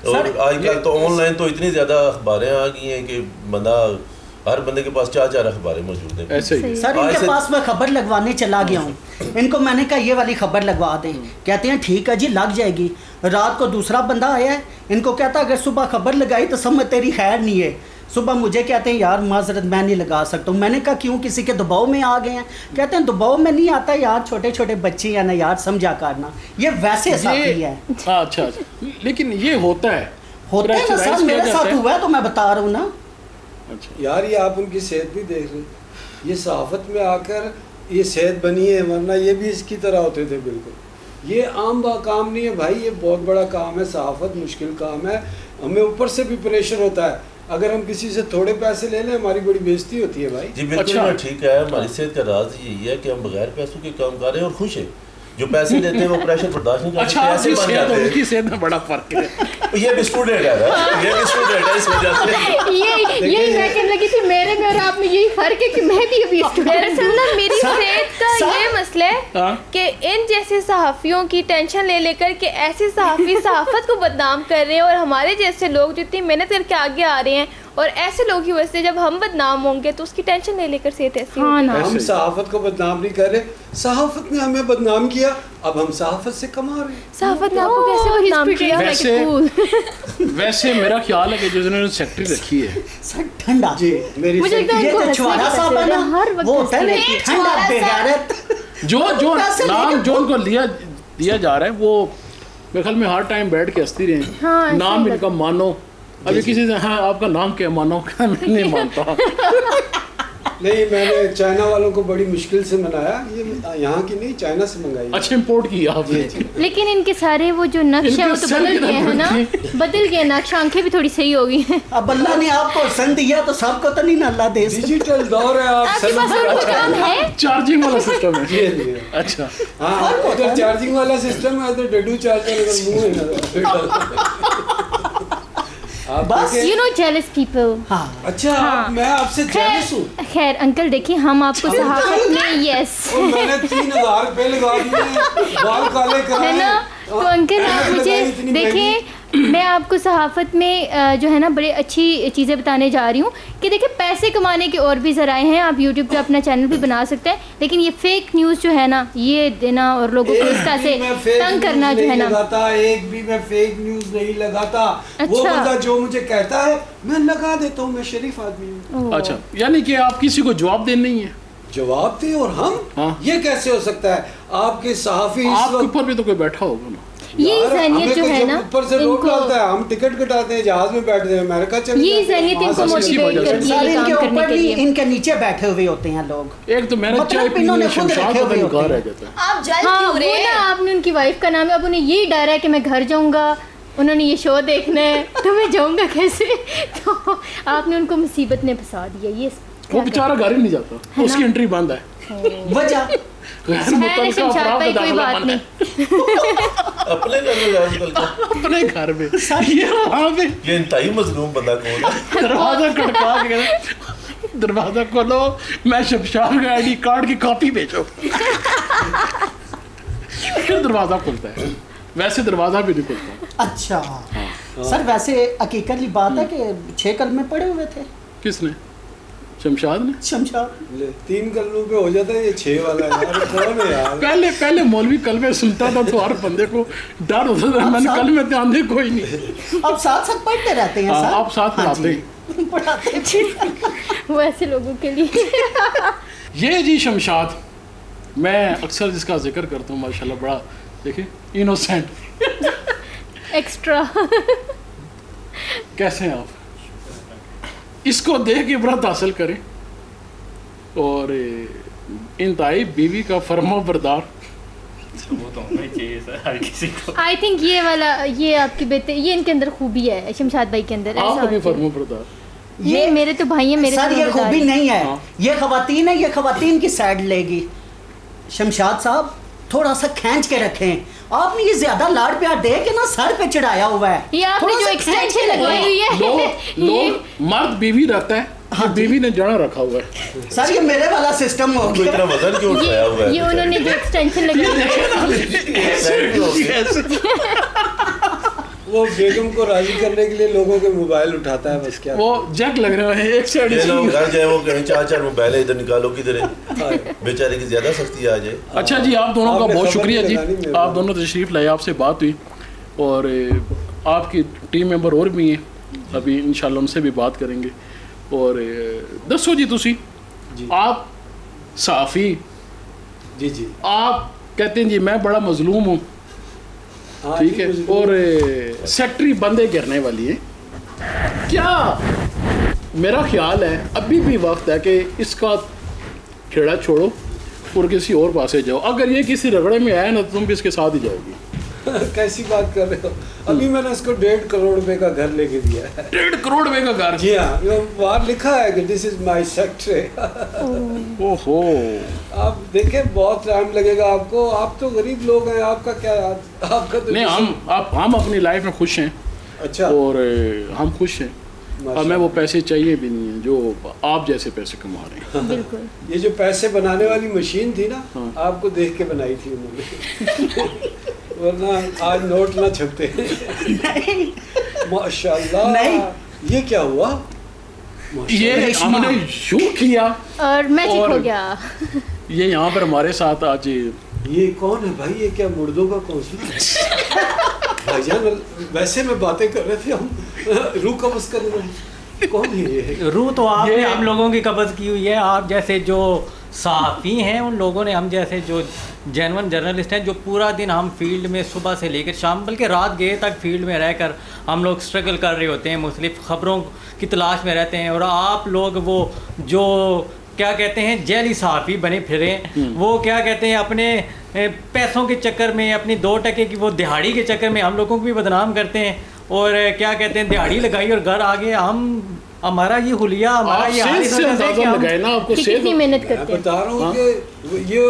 और आजकल तो ऑनलाइन तो इतनी ज़्यादा अखबारें आ गई हैं कि हर बंदे के पास 4 अखबारें मौजूद हैं। ऐसे ही सर इनके पास मैं खबर लगवाने चला गया हूँ, इनको मैंने कहा ये वाली खबर लगवा दें। कहते हैं ठीक है जी लग जाएगी। रात को दूसरा बंदा आया है, इनको कहता अगर सुबह खबर लगाई तो समझ तेरी खैर नहीं है। सुबह मुझे कहते हैं यार माजरत मैं नहीं लगा सकता हूँ। मैंने कहा क्यों, किसी के दबाव में आ गए हैं? कहते हैं दबाव में नहीं आता यार, छोटे छोटे बच्चे हैं ना यार, समझा करना। ये वैसे साथी है। अच्छा, लेकिन ये होता है ना सर, मेरे साथ हुआ है तो मैं बता रहा हूँ ना। अच्छा यार ये आप उनकी सेहत भी देख रहे। ये सहाफत में आकर ये सेहत बनी है, वरना ये भी इसकी तरह होते थे बिल्कुल। ये आम काम नहीं है भाई, ये बहुत बड़ा काम है। सहाफत मुश्किल काम है, हमें ऊपर से भी प्रेशर होता है। अगर हम किसी से थोड़े पैसे ले लें हमारी बड़ी बेइज्जती होती है भाई। जी बिल्कुल अच्छा। ठीक है, हमारी सेहत का राज यही है कि हम बगैर पैसों के काम कर रहे हैं और खुश हैं। जो पैसे देते हैं वो प्रेशर बर्दाश्त नहीं करते। अच्छा, ऐसे बन जाते हैं। उनकी सेहत में बड़ा फर्क है। ये भी स्टूडेंट है ना, ये भी स्टूडेंट है, इस वजह से यही मैं कहने लगी थी, मेरे में और आप में यही फर्क है कि मैं भी अभी स्टूडेंट हूं ना। मेरी सेहत का ये मसला है कि इन जैसे सहाफियों की टेंशन ले लेकर के ऐसे सहाफी सहाफत को बदनाम कर रहे हैं, और हमारे जैसे लोग जो इतनी मेहनत करके आगे आ रहे हैं, और ऐसे लोगों की वजह से जब हम बदनाम होंगे तो उसकी टेंशन ले लेकर सेहत ऐसी होगी। हम सहाफत को बदनाम नहीं कर रहे, सहाफत ने हमें बदनाम किया, अब हम सहाफत से कमा रहे हैं। सहाफत ने आपको कैसे बदनाम किया? वैसे मेरा ख्याल है कि जो इन्होंने सेक्रेटरी रखी है सर ठंडा जी, मेरी मुझे ये तो छुआरा साहब है ना, वो होता है ना ठंडा बेगैरत। जो नाम जो उनको दिया जा रहा है वो मेरे ख्याल में हर टाइम बैठ के हंसती रहे। नाम इनका मानो। अभी किसी से हाँ आपका नाम क्या मानो, मैं नहीं मानता। नहीं, मैंने चाइना वालों को बड़ी मुश्किल से मनाया। ये यहाँ की नहीं, चाइना से मंगाई। अच्छा, इंपोर्ट किया आपने। लेकिन इनके सारे वो जो नक्शे हैं वो तो बदल गए हैं ना, बदल गए नक्शा। आंखें भी थोड़ी सही हो गई हैं। अब अल्लाह ने आपको सन दिया तो सबको तो नहीं ना अल्लाह दे। डिजिटल दौर है, आपके पास और कोई काम है? चार्जिंग वाला सिस्टम है। ये अच्छा हाँ, उधर चार्जिंग वाला सिस्टम है, इधर डडू चार्जर, इधर मुंह है बस you know jealous people। हाँ। अच्छा हाँ। मैं आपसे जेलस हूँ। खैर अंकल देखिए, हम आपको सहाफत में यस मैंने 3,000 रुपए लगा दिए, बाल काले कराए है ना। तो अंकल आप मुझे देखिए, मैं आपको सहाफत में जो है ना बड़ी अच्छी चीज़ें बताने जा रही हूँ कि देखिए पैसे कमाने के और भी ज़राए हैं। आप यूट्यूब पे अपना चैनल भी बना सकते हैं, लेकिन ये फेक न्यूज़ जो है ना, ये देना और लोगों को इस तरह से तंग करना जो है ना, एक भी मैं फेक न्यूज़ नहीं लगाता। वो बंदा जो मुझे कहता है मैं लगा देता हूँ, मैं शरीफ आदमी हूँ। अच्छा, यानी कि आप किसी को जवाब देना नहीं है। जवाब दे और हम हाँ? ये कैसे हो सकता है? आपके सहाफी आपके ऊपर भी तो कोई बैठा होगा ना। ये जहनियत जो है ना, ऊपर से रोक डालता है, हम टिकट कटाते हैं, जहाज में बैठते हैं, अमेरिका चले जाते हैं। ये जहनियत इनको मोटिवेट करती है काम करने के लिए। इनके नीचे बैठे हुए होते हैं लोग। एक तो मैंने चाय पी ली, शमशाद का निगाह रह जाता है। आप जल हाँ, क्यों रहे हैं? आपने उनकी वाइफ का नाम है, अब उन्हें यही डर है कि मैं घर जाऊंगा, उन्होंने ये शो देखना है, तो मैं जाऊंगा कैसे? तो आपने उनको मुसीबत में फंसा दिया। ये वो बेचारा घर ही नहीं जाता, उसकी एंट्री बंद है। वजह कोई बात नहीं। अपने घर में जाओ निकल के। अपने घर में ये वहाँ पे ये इंतहाई मजलूम बंदा कौन है? दरवाजा खड़का के दरवाजा खोलो, मैं शमशाद का ID कार्ड की कॉपी भेजो। फिर दरवाजा खुलता है, वैसे दरवाजा भी नहीं खुलता। अच्छा सर, वैसे हकीकत बात है कि 6 कलमे पढ़े हुए थे। किसने? शमशाद ने? शमशाद 3 कलमों पे हो जाता है, ये 6 वाला यार कौन है यार? पहले मौलवी कलमे सुनता था तो हर बंदे को डर होता था, मैंने कलमे ध्यान दे कोई नहीं। अब साथ पढ़ते रहते हैं सर। आप साथ पढ़ाते हैं, पढ़ाते वो ऐसे लोगों के लिए। ये जी शमशाद, मैं अक्सर जिसका जिक्र करता हूँ माशाल्लाह, बड़ा देखिए इनोसेंट, एक्स्ट्रा। कैसे हैं आप? इसको देख के इबरत हासिल करें और इंतहाई बीवी का फर्मा बरदार। वो तो होना ही चाहिए सर हर किसी को। आई थिंक ये वाला, ये आपकी बेटे, ये इनके अंदर खूबी है शमशाद भाई के अंदर। आप भी फर्मा बरदार? ये मेरे तो भाई है, मेरे सर ये खूबी नहीं है। हाँ। ये खवातीन है, ये खवातीन की साइड लेगी। शमशाद साहब थोड़ा सा खींच के रखें। आपने ये ज्यादा लाड़ प्यार दे के ना सर पे चढ़ाया हुआ है। ये आपने थोड़ा जो सा एक्सटेंशन लगवाई हुई है। लोग मर्द बीवी रहता है, हाँ, बीवी ने जड़ा रखा हुआ है। सर ये मेरे वाला सिस्टम हो तो गया। इतना वजन क्यों उठाया हुआ है? ये उन्होंने जो एक्सटेंशन लगाई वो बेगम को राजी करने के लिए लोगों के मोबाइल उठाता है, बस क्या। वो जग लग रहे हैं एक साइड। ये लोग घर जाए वो कहीं 4 मोबाइल इधर निकालो, किधर है बेचारे की ज्यादा सख्ती आ जाए। अच्छा जी, आप दोनों का आपने बहुत खबर शुक्रिया जी, नहीं लगानी, आप दोनों तशरीफ़ लाए, आपसे बात हुई और आपकी टीम मेंबर और भी हैं, अभी इंशाल्लाह उनसे भी बात करेंगे। और दसो जी तुसी, आप साफ़ी जी जी आप कहते हैं जी मैं बड़ा मजलूम हूँ, हाँ ठीक जी, है, बिल्कुल। और सेक्रेटरी बंदे करने वाली है क्या? मेरा ख्याल है अभी भी वक्त है कि इसका खेड़ा छोड़ो और किसी और पासे जाओ। अगर ये किसी रगड़े में आया ना तो तुम भी इसके साथ ही जाओगी। कैसी बात कर रहे हो? अभी मैंने इसको 1.5 करोड़ रुपए का घर लेके दिया है। 1.5 करोड़ रुपए का घर? जी हाँ, वहाँ लिखा है कि दिस इज माई सेक्रेटरी। ओहो, आप देखें बहुत टाइम लगेगा आपको, आप तो गरीब लोग हैं, आपका क्या, आपका तो नहीं हम अपनी लाइफ में खुश हैं। अच्छा, और हम खुश हैं, और मैं वो पैसे चाहिए भी नहीं है जो आप जैसे पैसे कमा रहे हैं। बिल्कुल। ये जो पैसे बनाने वाली मशीन थी ना, हाँ। आपको देख के बनाई थी उन्होंने। वरना आज नोट ना छपते। माशाल्लाह। नहीं। ये क्या हुआ? ये हमने शू किया और मैजिक और हो गया। ये यहाँ पर हमारे साथ आज ये कौन है भाई? ये क्या मुर्दों का कौंसलर? भाईजान वैसे में बातें कर रहे थे हम, रूह कब्ज़ कर रहे हैं। कौन है ये? रूह तो आपने हम लोगों की कब्ज़ की हुई है। आप जैसे जो सहाफ़ी हैं उन लोगों ने, हम जैसे जो जेन्युइन जर्नलिस्ट हैं, जो पूरा दिन हम फील्ड में सुबह से लेकर शाम बल्कि रात गए तक फील्ड में रहकर हम लोग स्ट्रगल कर रहे होते हैं, मुख्तलिफ ख़बरों की तलाश में रहते हैं। और आप लोग वो जो क्या कहते हैं जैली सहाफ़ी बने फिरे, वो क्या कहते हैं अपने पैसों के चक्कर में, अपनी 2 टके की वो दिहाड़ी के चक्कर में हम लोगों को भी बदनाम करते हैं। और क्या कहते हैं दिहाड़ी लगाई और घर आ गए। हमारा ये हुलिया, हमारा ये हाल से अंदाजा लगाए ना आपको कितनी मेहनत करते हैं। बता रहा हूँ कि ये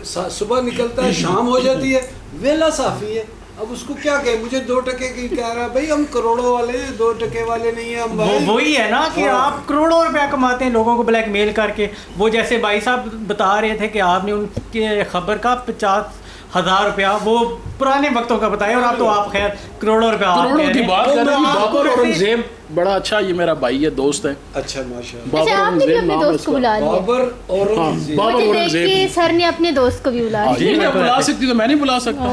सुबह निकलता है, शाम हो जाती है, वेला साफ़ी है। अब उसको क्या कहे? मुझे 2 टके की कह रहा है। भाई हम करोड़ों वाले हैं, 2 टके वाले नहीं है हम भाई। वही है ना कि आप करोड़ों रुपया कमाते हैं लोगों को ब्लैकमेल करके। वो जैसे भाई साहब बता रहे थे कि आपने उनके खबर का 50,000 रुपया वो पुराने वक्तों का बताया, और आप तो आप खैर करोड़ों रुपया करोड़ों की बात कर रहे हैं। बाबर औरंगजेब बड़ा अच्छा, ये मेरा भाई है, दोस्त है। अच्छा माशाल्लाह। अच्छा, आपने भी अपने दोस्त को बुला लिया। बाबर औरंगजेब। मुझे देख के सर ने अपने दोस्त को भी बुला लिया। ये मैं बुला सकती तो मैं नहीं बुला सकता।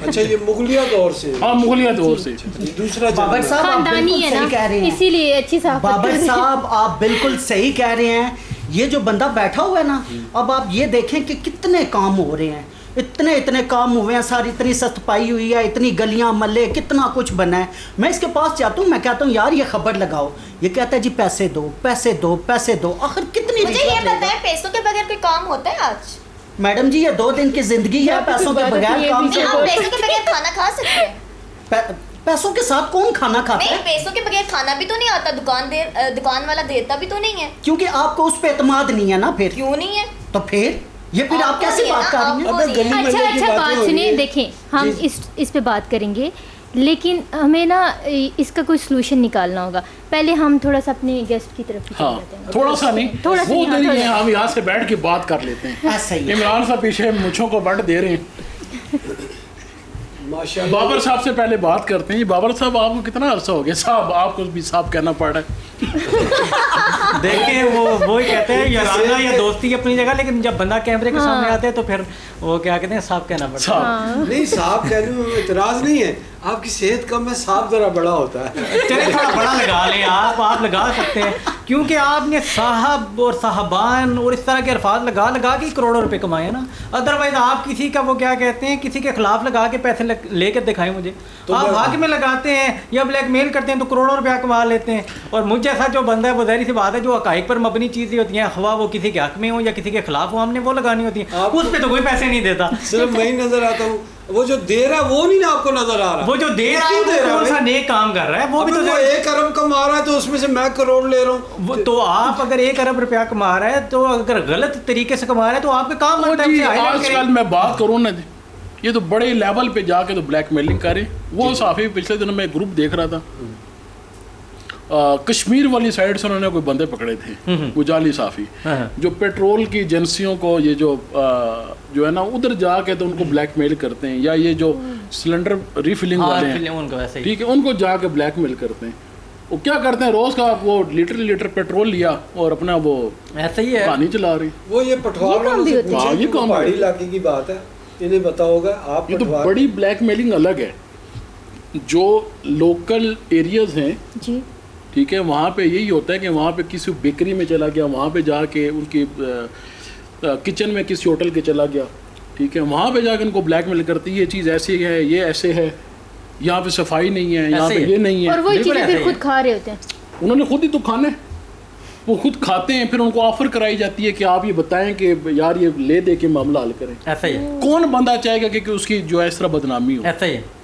अच्छा, ये मुगलिया दौर से? हाँ, मुगलिया दौर से। दूसरा बाबर साहब आप खानदानी बिल्कुल है ना, सही कह रहे हैं। इसीलिए अच्छी साफ। बाबर साहब आप बिल्कुल सही कह रहे हैं। ये जो बंदा बैठा हुआ है ना, अब आप ये देखें कि कितने काम हो रहे हैं, इतने काम हुए हैं, सारी इतनी सख्तपाई हुई है, इतनी गलियां मल्ले, कितना कुछ बना है। मैं इसके पास जाता हूँ, मैं कहता हूँ यार ये खबर लगाओ, ये कहता है जी पैसे दो पैसे दो पैसे दो। आखिर कितनी मुझे ये पता है पैसों के बगैर कोई काम होता है आज? मैडम जी ये 2 दिन की जिंदगी है, पैसों के बगैर काम नहीं, आप पैसों के बगैर खाना खा सकते हैं। पैसों के साथ कौन खाना खाता नहीं, है? पैसों के बगैर खाना भी तो नहीं आता। दुकान वाला देता भी तो नहीं है। क्योंकि आपको उस पे एतमाद नहीं है ना। फिर क्यों नहीं है? तो फिर ये फिर आप कैसे बात कर रही हैं? अबे गली अच्छा मोहल्ले की अच्छा बातें बात हो रही सुनिए, हैं। देखें हम इस पे बात करेंगे, लेकिन हमें ना इसका कोई सोल्यूशन निकालना होगा। पहले हम थोड़ा सा अपने गेस्ट की तरफ हाँ, थोड़ा सा नहीं, थोड़ा सा वो नहीं, हाँ, देरी थोड़ा है, सा। हम यहाँ से बैठ के बात कर लेते हैं। ऐसा ही है। इमरान साहब पीछे मुझों को बट दे रहे हैं। माशाल्लाह। बाबर साहब से पहले बात करते हैं। बाबर साहब, आपको कितना अरसा हो गया साहब, आपको भी साहब कहना पड़ रहा है। देखिए वो ही कहते हैं याराना या दोस्ती अपनी जगह, लेकिन जब बंदा कैमरे के सामने आता है तो फिर वो क्या कहते हैं, साहब कहना पड़ता है। साहब नहीं, साहब कहने में इतराज नहीं है, आपकी सेहत कम है, साहब जरा बड़ा होता है। चलिए थोड़ा बड़ा लगा लें आप लगा सकते हैं, क्योंकि आपने साहब और साहबान और इस तरह के अल्फाज लगा लगा के करोड़ों रुपए कमाए हैं ना। अदरवाइज आप किसी का वो क्या कहते हैं, किसी के खिलाफ लगा के पैसे लेकर दिखाएं मुझे। तो आप हक में लगाते हैं या ब्लैकमेल करते हैं तो करोड़ों रुपया कमा लेते हैं। और मुझ जैसा जो बंदा है, वो जाहिर सी बात है, जो हकाइक पर मबनी चीज़ें होती हैं, खवा वो किसी के हक में हो या किसी के खिलाफ हो, हमने वो लगानी होती है। आप- उस पर तो कोई पैसे नहीं देता। सिर्फ मैं ही नजर आता हूँ, वो जो दे रहा है वो नहीं ना आपको नजर आ रहा। वो जो दे रहा है क्यों दे वो रहा कौन सा है? नेक काम कर रहा है, वो भी तो वो 1 अरब कमा रहा है तो उसमें से मैं करोड़ ले रहा हूँ। वो तो आप अगर 1 अरब रुपया कमा रहा है, तो अगर गलत तरीके से कमा रहा है तो आपका काम ओ बनता है जी, उसे highlight आजकल करें। मैं बात करूँ ना जी, ये तो बड़े लेवल पे जाके तो ब्लैकमेलिंग करें। वो साफी पिछले दिनों मैं ग्रुप देख रहा था, कश्मीर वाली साइड से उन्होंने कोई बंदे पकड़े थे, गुजाली साफी, हाँ। जो पेट्रोल की एजेंसियों को ये जो है ना उधर जाके तो उनको ब्लैकमेल करते हैं, या ये जो सिलेंडर रिफिलिंग हाँ, वाले हैं, फिल्म उनको वैसे ही। ठीक है, उनको जाके ब्लैकमेल करते हैं। वो क्या करते हैं, रोज का वो लीटर पेट्रोल लिया और अपना वो ऐसा ही है। कहानी चला रही। वो ये पटवार ये काम वालों भी से होता है। पूछे, हाँ, ये क्योंकि काम पहाड़ी भी। इलाके की बात है, इन्हें पता होगा। आप ये तो पटवार बड़ी ब्लैकमेलिंग अलग है। जो लोकल एरियाज हैं, जी ठीक है, वहाँ पे यही होता है कि वहाँ पे किसी बेकरी में चला गया, वहाँ पे जाके उनकी किचन में किसी होटल के चला गया, ठीक है, वहाँ पे जाके उनको ब्लैकमेल करती है, ये चीज़ ऐसी है, ये ऐसे है, यहाँ पे सफाई नहीं है, यहाँ ऐसे पे ही ये नहीं और है। वही बिल्कुल चीज़ें ऐसा फिर ही खुद है। खा रहे होते हैं। उन्होंने खुद ही तो खाना है, वो खुद खाते हैं, फिर उनको ऑफर कराई जाती है कि आप ये बताएं कि यार ये ले दे के मामला हल करें। ऐसा ही है। कौन बंदा चाहेगा कि उसकी जो है इस तरह बदनामी हो। ऐसा ही है।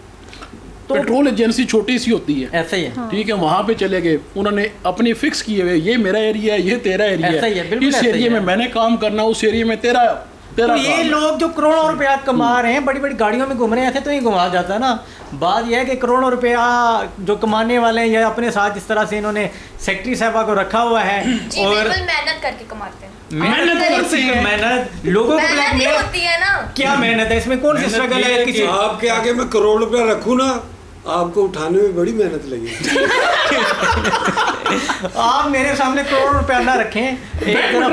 पेट्रोल एजेंसी छोटी सी होती है, ऐसा ही है। ठीक है, वहाँ पे चले गए, उन्होंने अपनी फिक्स किए हुए, ये मेरा एरिया है, ये तेरा एरिया ऐसा ही है, बिल्कुल इस ऐसा ही एरिया में है। मैंने काम करना, उस एरिया में तेरा तो ये काम है। लोग जो करोड़ों रुपया कमा रहे हैं, बड़ी बड़ी गाड़ियों में घूम रहे हैं, ऐसे तो नहीं घुमा जाता है ना। बात यह है कि करोड़ों रुपया जो कमाने वाले हैं, या अपने साथ जिस तरह से इन्होंने सेक्रेटरी साहबा को रखा हुआ है, जी और बिल्कुल मेहनत करके कमाते हैं। मेहनत करते हैं, मेहनत लोगों को मेहनत ही ब्लैकमेल। होती है ना। क्या मेहनत है इसमें, कौन सी स्ट्रगल है किसी। आपके आगे मैं करोड़ रुपया रखूँ ना, आपको उठाने में बड़ी मेहनत लगेगी। आप मेरे सामने करोड़ रुपया ना रखें, एक तरफ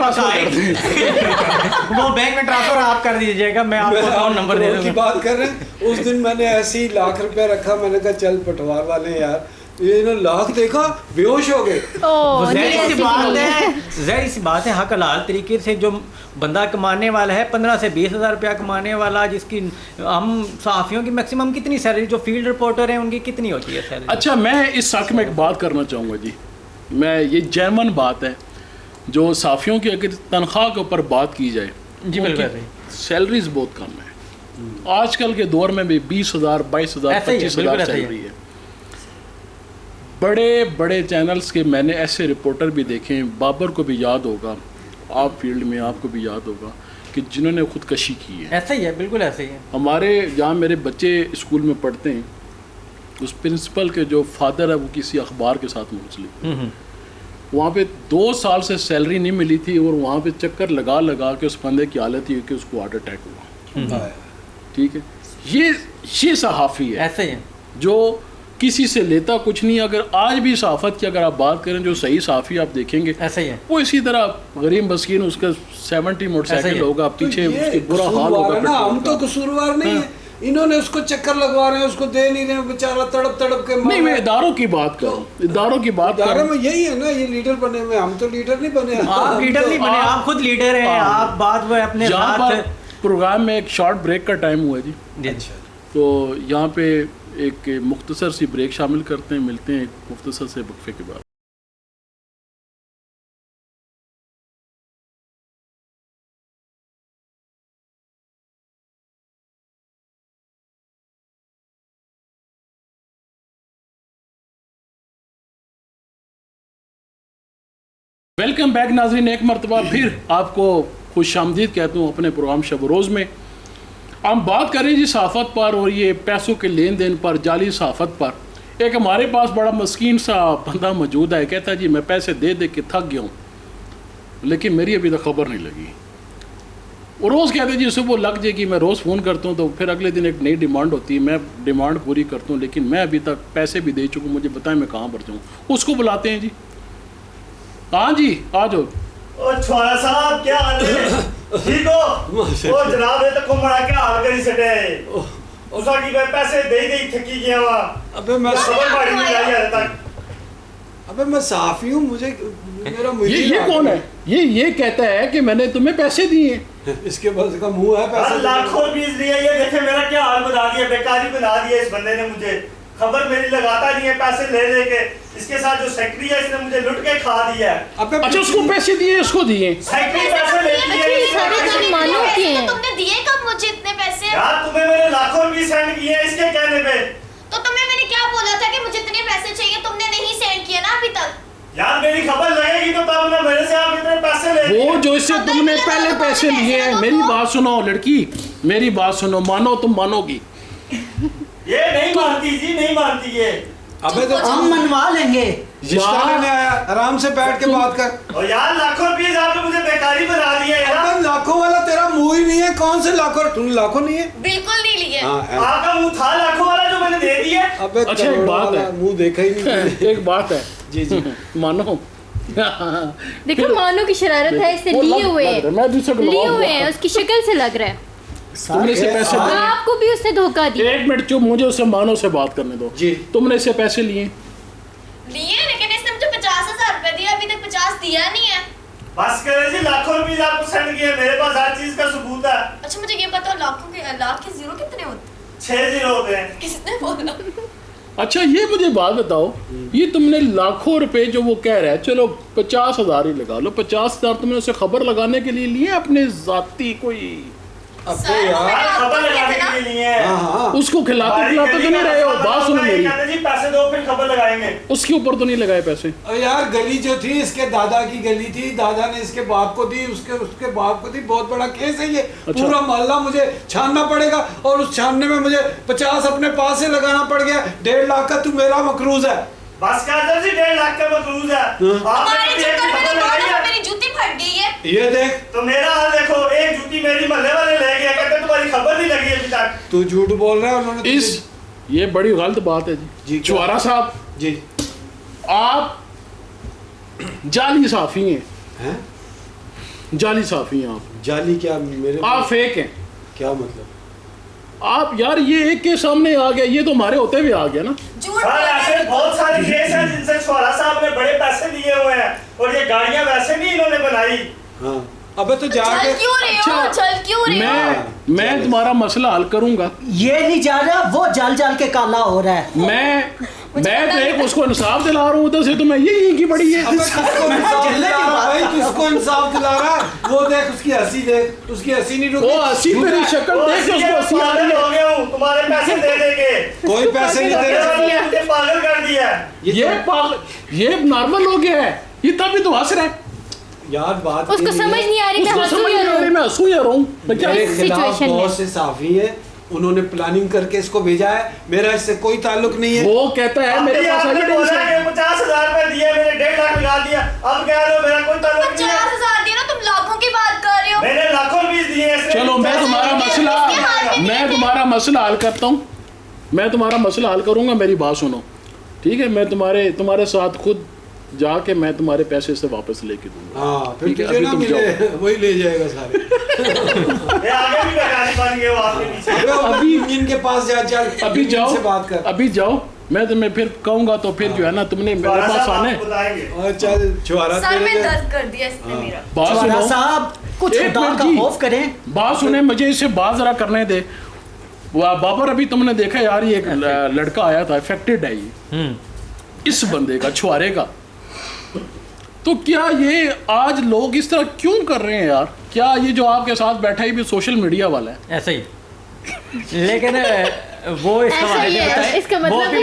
वो बैंक में ट्रांसफर आप कर दीजिएगा, मैं आपको अकाउंट नंबर दे करोड़ की दूंगा। बात कर रहे हैं, उस दिन मैंने ऐसे ही लाख रुपया रखा, मैंने कहा चल पटवार वाले यार, ये ना लाख देखा बेहोश हो गए। ओह, नहीं, ज़ाहिर सी ऐसी बात नहीं है। है, ज़ाहिर सी बात है, हक हलाल तरीके से जो बंदा कमाने वाला है, 15 से 20 हज़ार रुपया कमाने वाला, जिसकी हम सहाफ़ियों की मैक्सिमम कितनी सैलरी, जो फील्ड रिपोर्टर हैं उनकी कितनी होती है सैलरी? अच्छा, मैं इस हक में एक बात करना चाहूँगा जी, मैं ये जेन्युइन बात है, जो साफियों की अगर तनख्वाह के ऊपर बात की जाए, जी बिल्कुल। सैलरीज बहुत कम है। आजकल के दौर में भी 20,000, 22,000, ऐसे ही है, 25,000 बिल्कुल ऐसे ही है। सैलरी है। बड़े बड़े चैनल्स के मैंने ऐसे रिपोर्टर भी देखे हैं, बाबर को भी याद होगा, आप फील्ड में आपको भी याद होगा, कि जिन्होंने खुदकशी की है। ऐसा ही है, बिल्कुल ऐसे ही है। हमारे जहाँ मेरे बच्चे स्कूल में पढ़ते हैं, उस प्रिंसिपल के जो फादर है वो किसी अखबार के साथ मुंसलिक, वहाँ पे 2 साल से सैलरी नहीं मिली थी, और वहाँ पे चक्कर लगा लगा के उस बंदे की हालत ही कि उसको हार्ट अटैक हुआ। ठीक है, ये सहाफ़ी है ऐसे ही है। जो किसी से लेता कुछ नहीं। अगर आज भी सहाफ़त की अगर आप बात करें, जो सही सहाफ़ी आप देखेंगे ऐसा ही है। वो इसी तरह गरीब मस्कीन, उसका 70 मोटरसाइकिल होगा, पीछे तो ये उसके बुरा हाल कसूरवार होगा है ना, हम पेट्रोल तो का। कसूरवार नहीं है, इन्होंने उसको चक्कर लगवा रहे हैं, उसको दे नहीं रहे, बेचारा तड़प तड़प के मर नहीं, रहा मैं है। इदारों की बात कर रहा हूँ, इदारों की बात कर इदारे रहा हूँ। में यही है ना, ये लीडर बने हुए, हम तो लीडर नहीं बने। आप हम लीडर तो- नहीं बने, आप खुद लीडर हैं। आप बात वो अपने जहाँ साथ पर प्रोग्राम में एक शॉर्ट ब्रेक का टाइम हुआ जी, अच्छा। तो यहाँ पे एक मुख्तसर सी ब्रेक शामिल करते हैं, मिलते हैं एक मुख्तसर से वक्फे के बाद। वेलकम बैक नाज़रीन, एक मरतबा फिर आपको खुशामदीद कहता हूँ अपने प्रोग्राम शब रोज़ में। हम बात करें जी सहाफ़त पर और ये पैसों के लेन देन पर, जाली सहाफ़त पर। एक हमारे पास बड़ा मस्कीन सा बंदा मौजूद है, कहता है जी मैं पैसे दे दे के थक गया हूँ, लेकिन मेरी अभी तक खबर नहीं लगी। और रोज़ कहते जी सुबह लग जाएगी, मैं रोज़ फ़ोन करता हूँ तो फिर अगले दिन एक नई डिमांड होती है, मैं डिमांड पूरी करता हूँ, लेकिन मैं अभी तक पैसे भी दे चुका हूँ, मुझे बताएं मैं कहाँ पर जाऊँ। उसको बुलाते हैं जी। हाँ जी आ जाओ। ओ छुआरा साहब क्या हाल है? ठीक हो? ओ जनाब ये तो कुमड़ा क्या हाल करी सटे? उसका की मैं पैसे दे थकी गया वा। अबे मैं खबर मारी नहीं आई आज तक। अबे मैं साफी हूँ, मुझे मेरा ये कौन है? ये कहता है कि मैंने तुम्हें पैसे दिए। इसके पास का मुंह है पैसे लाखों बीस लिए, ये देखे मेरा क्या हाल बना दिया, बेकारी बना दिया इस बंदे ने मुझे। खबर मेरी लगाता नहीं है पैसे ले के। इसके साथ जो सेक्रेटरी है इसने मुझे लुट के खा दिया है। अच्छा उसको पैसे दिए, उसको दिए। सेक्रेटरी पैसे लेती है। सारे काम मानो के हैं। तुमने दिए कब मुझे इतने पैसे? यार तुम्हें मैंने लाखों रुपए सेंड किए इसके कहने पे। तो तुम्हें मैंने क्या बोला था कि मुझे इतने पैसे चाहिए, तुमने नहीं सेंड किए ना अभी तक। यार मेरी खबर लगेगी तो तब ना मेरे से आप इतने पैसे ले। वो जो इससे तुमने पहले पैसे लिए हैं, मेरी बात सुनो लड़की, मेरी बात सुनो, मानो तुम मानोगी। ये नहीं मानती जी, नहीं मानती ये। अबे तो हम मनवा लेंगे। रिश्ता लेने आया, आराम से बैठ के बात कर। और यार लाखों रुपए आपने मुझे बेकारी बना दिया यार। अबे लाखों वाला तेरा मुंह ही नहीं है, कौन से लाखों? तूने लाखों नहीं है? बिल्कुल नहीं लिए। आपका मुंह था लाखों वाला जो मैंने दे दिया। अबे अच्छा एक बात है, मुंह देखा ही नहीं। एक बात है जी जी मानो। देखो मानो की शरारत है, इससे लिए हुए हैं, उसकी शक्ल से लग रहा है तुमने इसे पैसे दिए। आपको भी उसने धोखा दिया। एक मिनट चुप, मुझे उससे मानो से बात करने दो जी। तुमने इसे पैसे लिए? लेकिन इसने मुझे 50,000 रुपए दिया, अभी तक 50 दिया नहीं है। बस करे जी, लाखों रुपए आपको सेंड किए, मेरे पास हर चीज का सबूत है। अच्छा मुझे ये बताओ लाख के जीरो कितने होते हैं? 6 जीरो होते हैं। किसने बोला? अच्छा ये मुझे बात बताओ, ये तुमने लाखों रुपए जो वो कह रहा है, चलो 50,000 ही लगा लो, 50,000 तुमने उसे खबर लगाने के लिए लिए अपने जाती कोई? अब तो यार खबर लगाने के लिए लिए हैं। हाँ उसको खिलाते खिलाते तो नहीं रहे हो? बात सुनो मेरी, कहते जी पैसे दो फिर खबर लगाएंगे। उसके ऊपर तो नहीं लगाए पैसे? और यार गली जो थी इसके दादा की गली थी, दादा ने इसके बाप को दी, उसके बाप को दी। बहुत बड़ा केस है ये। अच्छा। पूरा मोहल्ला मुझे छानना पड़ेगा, और उस छानने में मुझे 50 अपने पास से लगाना पड़ गया। 1.5 लाख का तू मेरा मकरूज है। बस कर जी, 1.5 लाख का मकरूज है। हमारे चक्कर में तो 2 दफा मेरी जूती फट गई है। ये देख तो मेरा हाल देखो, एक जूती मेरी महल्ले वाले ले गए, कहते तुम्हारी खबर नहीं लगी अभी तक। तू झूठ बोल रहा है। उन्होंने ये बड़ी गलत बात है जी। चुआरा साहब जी, आप जाली साफी हैं। जाली साफी हैं आप। जाली क्या? मेरे आप फेक हैं। क्या मतलब? आप यार ये एक के सामने आ गया, ये तो हमारे होते हुए आ गया ना। सर ऐसे बहुत सारे केस हैं जिनसे छुआरा साहब ने बड़े पैसे लिए हुए हैं, और ये गाड़ियां वैसे नहीं इन्होंने बनाई। हाँ अबे तो जाके चल क्यों रहे हो? चल क्यों रहे हो? मैं तुम्हारा मसला हल करूंगा। ये नहीं जा रहा, वो जाल जाल के काला हो रहा है। मैं तो एक उसको इंसाफ दिला रहा हूँ, तो से तो मैं यही की बड़ी है। किसको इंसाफ दिला रहा है? वो देख उसकी हंसी, देख उसकी हंसी नहीं रुकी। वो हंसी मेरी शक्ल देख के उसको हंसी आ रही है। हो गया हूं तुम्हारे पैसे दे देके। कोई पैसे नहीं दे रहा। मुझे पागल कर दिया। ये नॉर्मल हो गया है, ये तभी तो हंस रहा है। यार बात उसको समझ नहीं आ रही, मैं हंसू या रोऊं? मेरे खिलाफ बहुत से साफी है, उन्होंने प्लानिंग करके इसको भेजा है। मेरा इससे कोई ताल्लुक नहीं है। वो कहता है मेरे पास एविडेंस है। 50,000 रुपए दिए, मैंने 1.5 लाख लगा दिया। अब कह रहे हो मेरा कोई ताल्लुक नहीं है। 50,000 दिए ना, तुम लाखों की बात कर रहे हो। मैंने लाखों रुपए दिए। चलो मैं तुम्हारा मसला हल करता हूँ। मैं तुम्हारा मसला हल करूंगा, मेरी बात सुनो ठीक है? मैं तुम्हारे साथ खुद जाके मैं तुम्हारे पैसे से वापस लेके दूंगा। हाँ फिर तुझे ना मिले वही ले जाएगा सारे। ये आगे भी बेकारी बन गए हो आपके पीछे। अभी इनके पास जा, चल अभी जाओ से बात कर। अभी जाओ, मैं तुम्हें फिर कहूंगा तो फिर जो है ना तुमने मेरे पास आने। और चल छुआरा सर में तेरे दर्द कर दिया इसने मेरा। बात सुनो साहब, कुछ एक खुदा मिनट का जी, खौफ करें। बात सुने, मुझे इसे बात जरा करने दे। बाबर अभी तुमने देखा यार, ये एक लड़का आया था, अफेक्टेड है ये इस बंदे का, छुआरे का। तो क्या ये आज लोग इस तरह क्यों कर रहे हैं यार? क्या ये जो आपके साथ बैठा है भी सोशल मीडिया वाला है? ऐसा ही। लेकिन वो इसका मतलब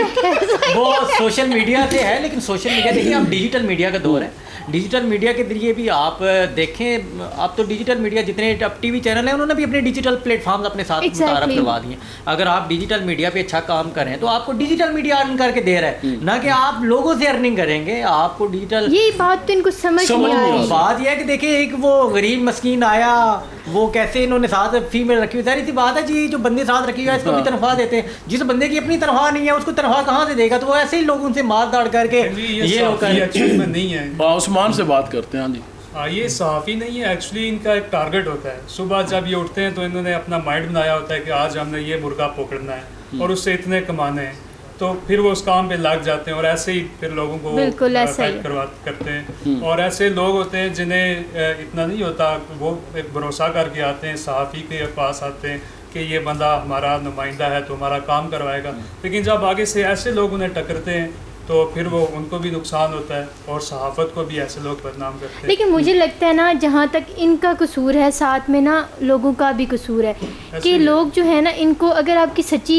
वो सोशल मीडिया से है, लेकिन सोशल मीडिया देखिए, अब डिजिटल मीडिया का दौर है। डिजिटल मीडिया के जरिए भी आप देखें, आप तो डिजिटल मीडिया जितने अब टीवी चैनल हैं उन्होंने भी अपने डिजिटल प्लेटफॉर्म्स अपने साथ मुतारफ करवा दिए। अगर आप डिजिटल मीडिया पे अच्छा काम करें तो आपको डिजिटल मीडिया अर्न करके दे रहा है, ना कि आप लोगों से अर्निंग करेंगे। आपको डिजिटल, ये बात तो इनको समझ नहीं आ रही। बात यह है कि देखिए एक वो गरीब मस्कीन आया, वो कैसे इन्होंने साथ फीमेल रखी हुई, सारी सी बात है जी, जो बंदे साथ रखी हुई है इसको भी तनख्वाह देते हैं, जिस बंदे की अपनी तनख्वाह नहीं है उसको तनख्वाह कहाँ से देगा? तो वो ऐसे ही लोग उनसे मार दाड़ करके ये लोग नहीं है। उस्मान से बात करते हैं। हाँ जी, ये सहाफ़ी नहीं है, एक्चुअली इनका एक टारगेट होता है। सुबह जब ये उठते हैं तो इन्होंने अपना माइंड बनाया होता है कि आज हमने ये मुर्गा पकड़ना है और उससे इतने कमाने हैं, तो फिर वो उस काम पे लग जाते हैं और ऐसे ही फिर लोगों को करते हैं। और ऐसे लोग होते हैं जिन्हें इतना नहीं होता, वो एक भरोसा करके आते हैं, सहाफ़ी के पास आते हैं कि ये बंदा हमारा नुमाइंदा है तो हमारा काम करवाएगा, लेकिन जब आगे से ऐसे लोग उन्हें टकरते हैं तो फिर वो उनको भी नुकसान होता है और सहाफ़त को भी ऐसे लोग बदनाम करते हैं। लेकिन मुझे लगता है ना, जहाँ तक इनका कसूर है, साथ में ना लोगों का भी कसूर है कि लोग जो है ना, इनको अगर आपकी सच्ची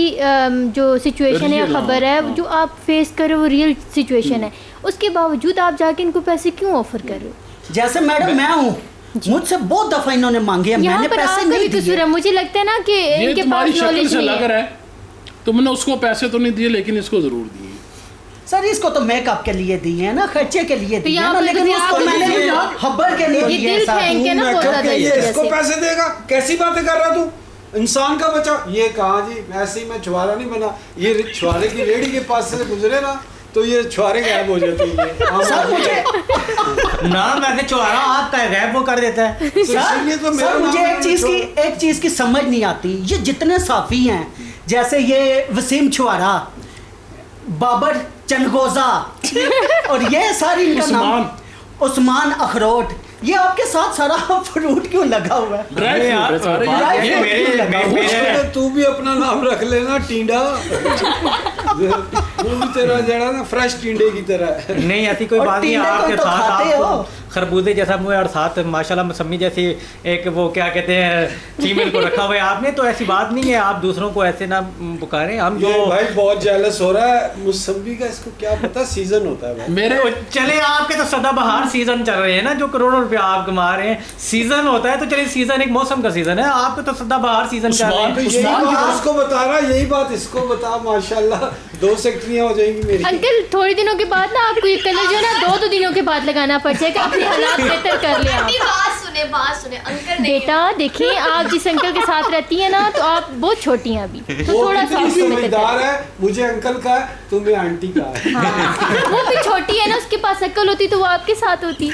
जो सिचुएशन है या खबर है जो आप फेस कर रहे हो, रियल सिचुएशन है, उसके बावजूद आप जाके इनको पैसे क्यों ऑफर कर रहे हो? जैसे मैडम मैं हूँ, मुझसे बहुत दफा इन्होंने मांगे, मैंने पैसे नहीं दिए। मुझे लगता है ना कि इनके पास नॉलेज नहीं है। तुमने उसको पैसे तो नहीं दिए लेकिन इसको जरूर दिए। सर इसको तो मेकअप के लिए दिए हैं ना, खर्चे के लिए दिए ना, लेकिन उसको मैंने खबर के लिए दिए। इसको पैसे देगा? कैसी बातें कर रहा तू? इंसान का बच्चा ये कहा जी, ऐसे ही मैं छुआरा नहीं बना, ये छुआरे की रेडी के पास से गुजरे ना तो ये छुआरे गायब हो जाते हैं। सर मुझे ना वैसे छुआरा आपका है, गायब वो कर देता है। सर मुझे एक चीज की समझ नहीं आती, ये जितने साफी हैं, जैसे ये वसीम छुआरा, बाबर चनगोजा और ये सारी इनका नाम उस्मान अखरोट, ये आपके साथ सारा फ्रूट क्यों लगा हुआ है? तू भी अपना नाम रख लेना, टींडा। वो भी तेरा जड़ा ना फ्रेश टींडे की तरह। नहीं ऐसी कोई बात नहीं, आपके साथ खरबूजे जैसा मुँह और साथ माशाल्लाह मौसमी जैसी एक वो क्या कहते हैं फीमेल को रखा हुआ है आपने, तो ऐसी बात नहीं है। आप दूसरों को ऐसे ना पुकारें। हम जो भाई बहुत जेलस हो रहा है मौसमी का, इसको क्या पता सीजन होता है भाई। मेरे चले आपके तो सदाबहार सीजन चल रहे हैं ना, जो करोड़ों रुपया आप कमा रहे हैं, सीजन होता है तो चलिए सीजन एक मौसम का सीजन है, आपके तो सदाबहार सीजन चल रहे हैं। उसको बता रहा, यही बात इसको बता, माशाल्लाह 2 सेक्टरियां हो जाएंगी मेरी। अंकल थोड़े दिनों के बाद ना आपको ये कलर जो है ना 2 दिनों के बाद लगाना पड़ जाएगा, अपने हालात बेहतर कर ले आप। बात सुने अंकल। बेटा देखिए, आप जिस अंकल के साथ रहती है ना तो आप बहुत छोटी हैं अभी, तो थोड़ा सा समझदार है, मुझे अंकल का है, तुम्हें आंटी का है। वो भी छोटी है ना, उसके पास अक्ल होती तो वो आपके साथ होती।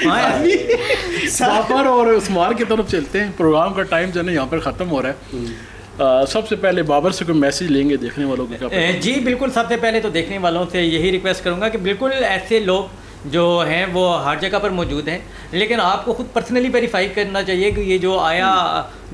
बाबर और उस्मान की तरफ चलते हैं, प्रोग्राम का टाइम जो है यहाँ पर ख़त्म हो रहा है। सबसे पहले बाबर से कोई मैसेज लेंगे देखने वालों को क्या? जी बिल्कुल, सबसे पहले तो देखने वालों से यही रिक्वेस्ट करूँगा कि बिल्कुल ऐसे लोग जो हैं वो हर जगह पर मौजूद हैं, लेकिन आपको ख़ुद पर्सनली वेरीफाई करना चाहिए कि ये जो आया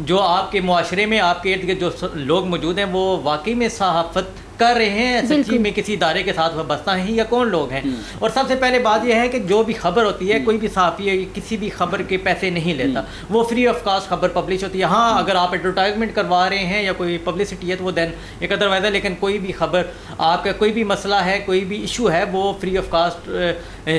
जो आपके मुआशरे में आपके इर्द गिर्द जो लोग मौजूद हैं वो वाकई में सहाफ़त कर रहे हैं, सच्ची में किसी इदारे के साथ वाबस्ता हैं या कौन लोग हैं। और सबसे पहले बात यह है कि जो भी खबर होती है, कोई भी सहाफ़ी किसी भी खबर के पैसे नहीं लेता, वो फ्री ऑफ कास्ट खबर पब्लिश होती है। हाँ अगर आप एडवर्टाइजमेंट करवा रहे हैं या कोई पब्लिसिटी है तो वो दैन एक अदरवाइज है, लेकिन कोई भी खबर आपका कोई भी मसला है, कोई भी इशू है, वो फ्री ऑफ कास्ट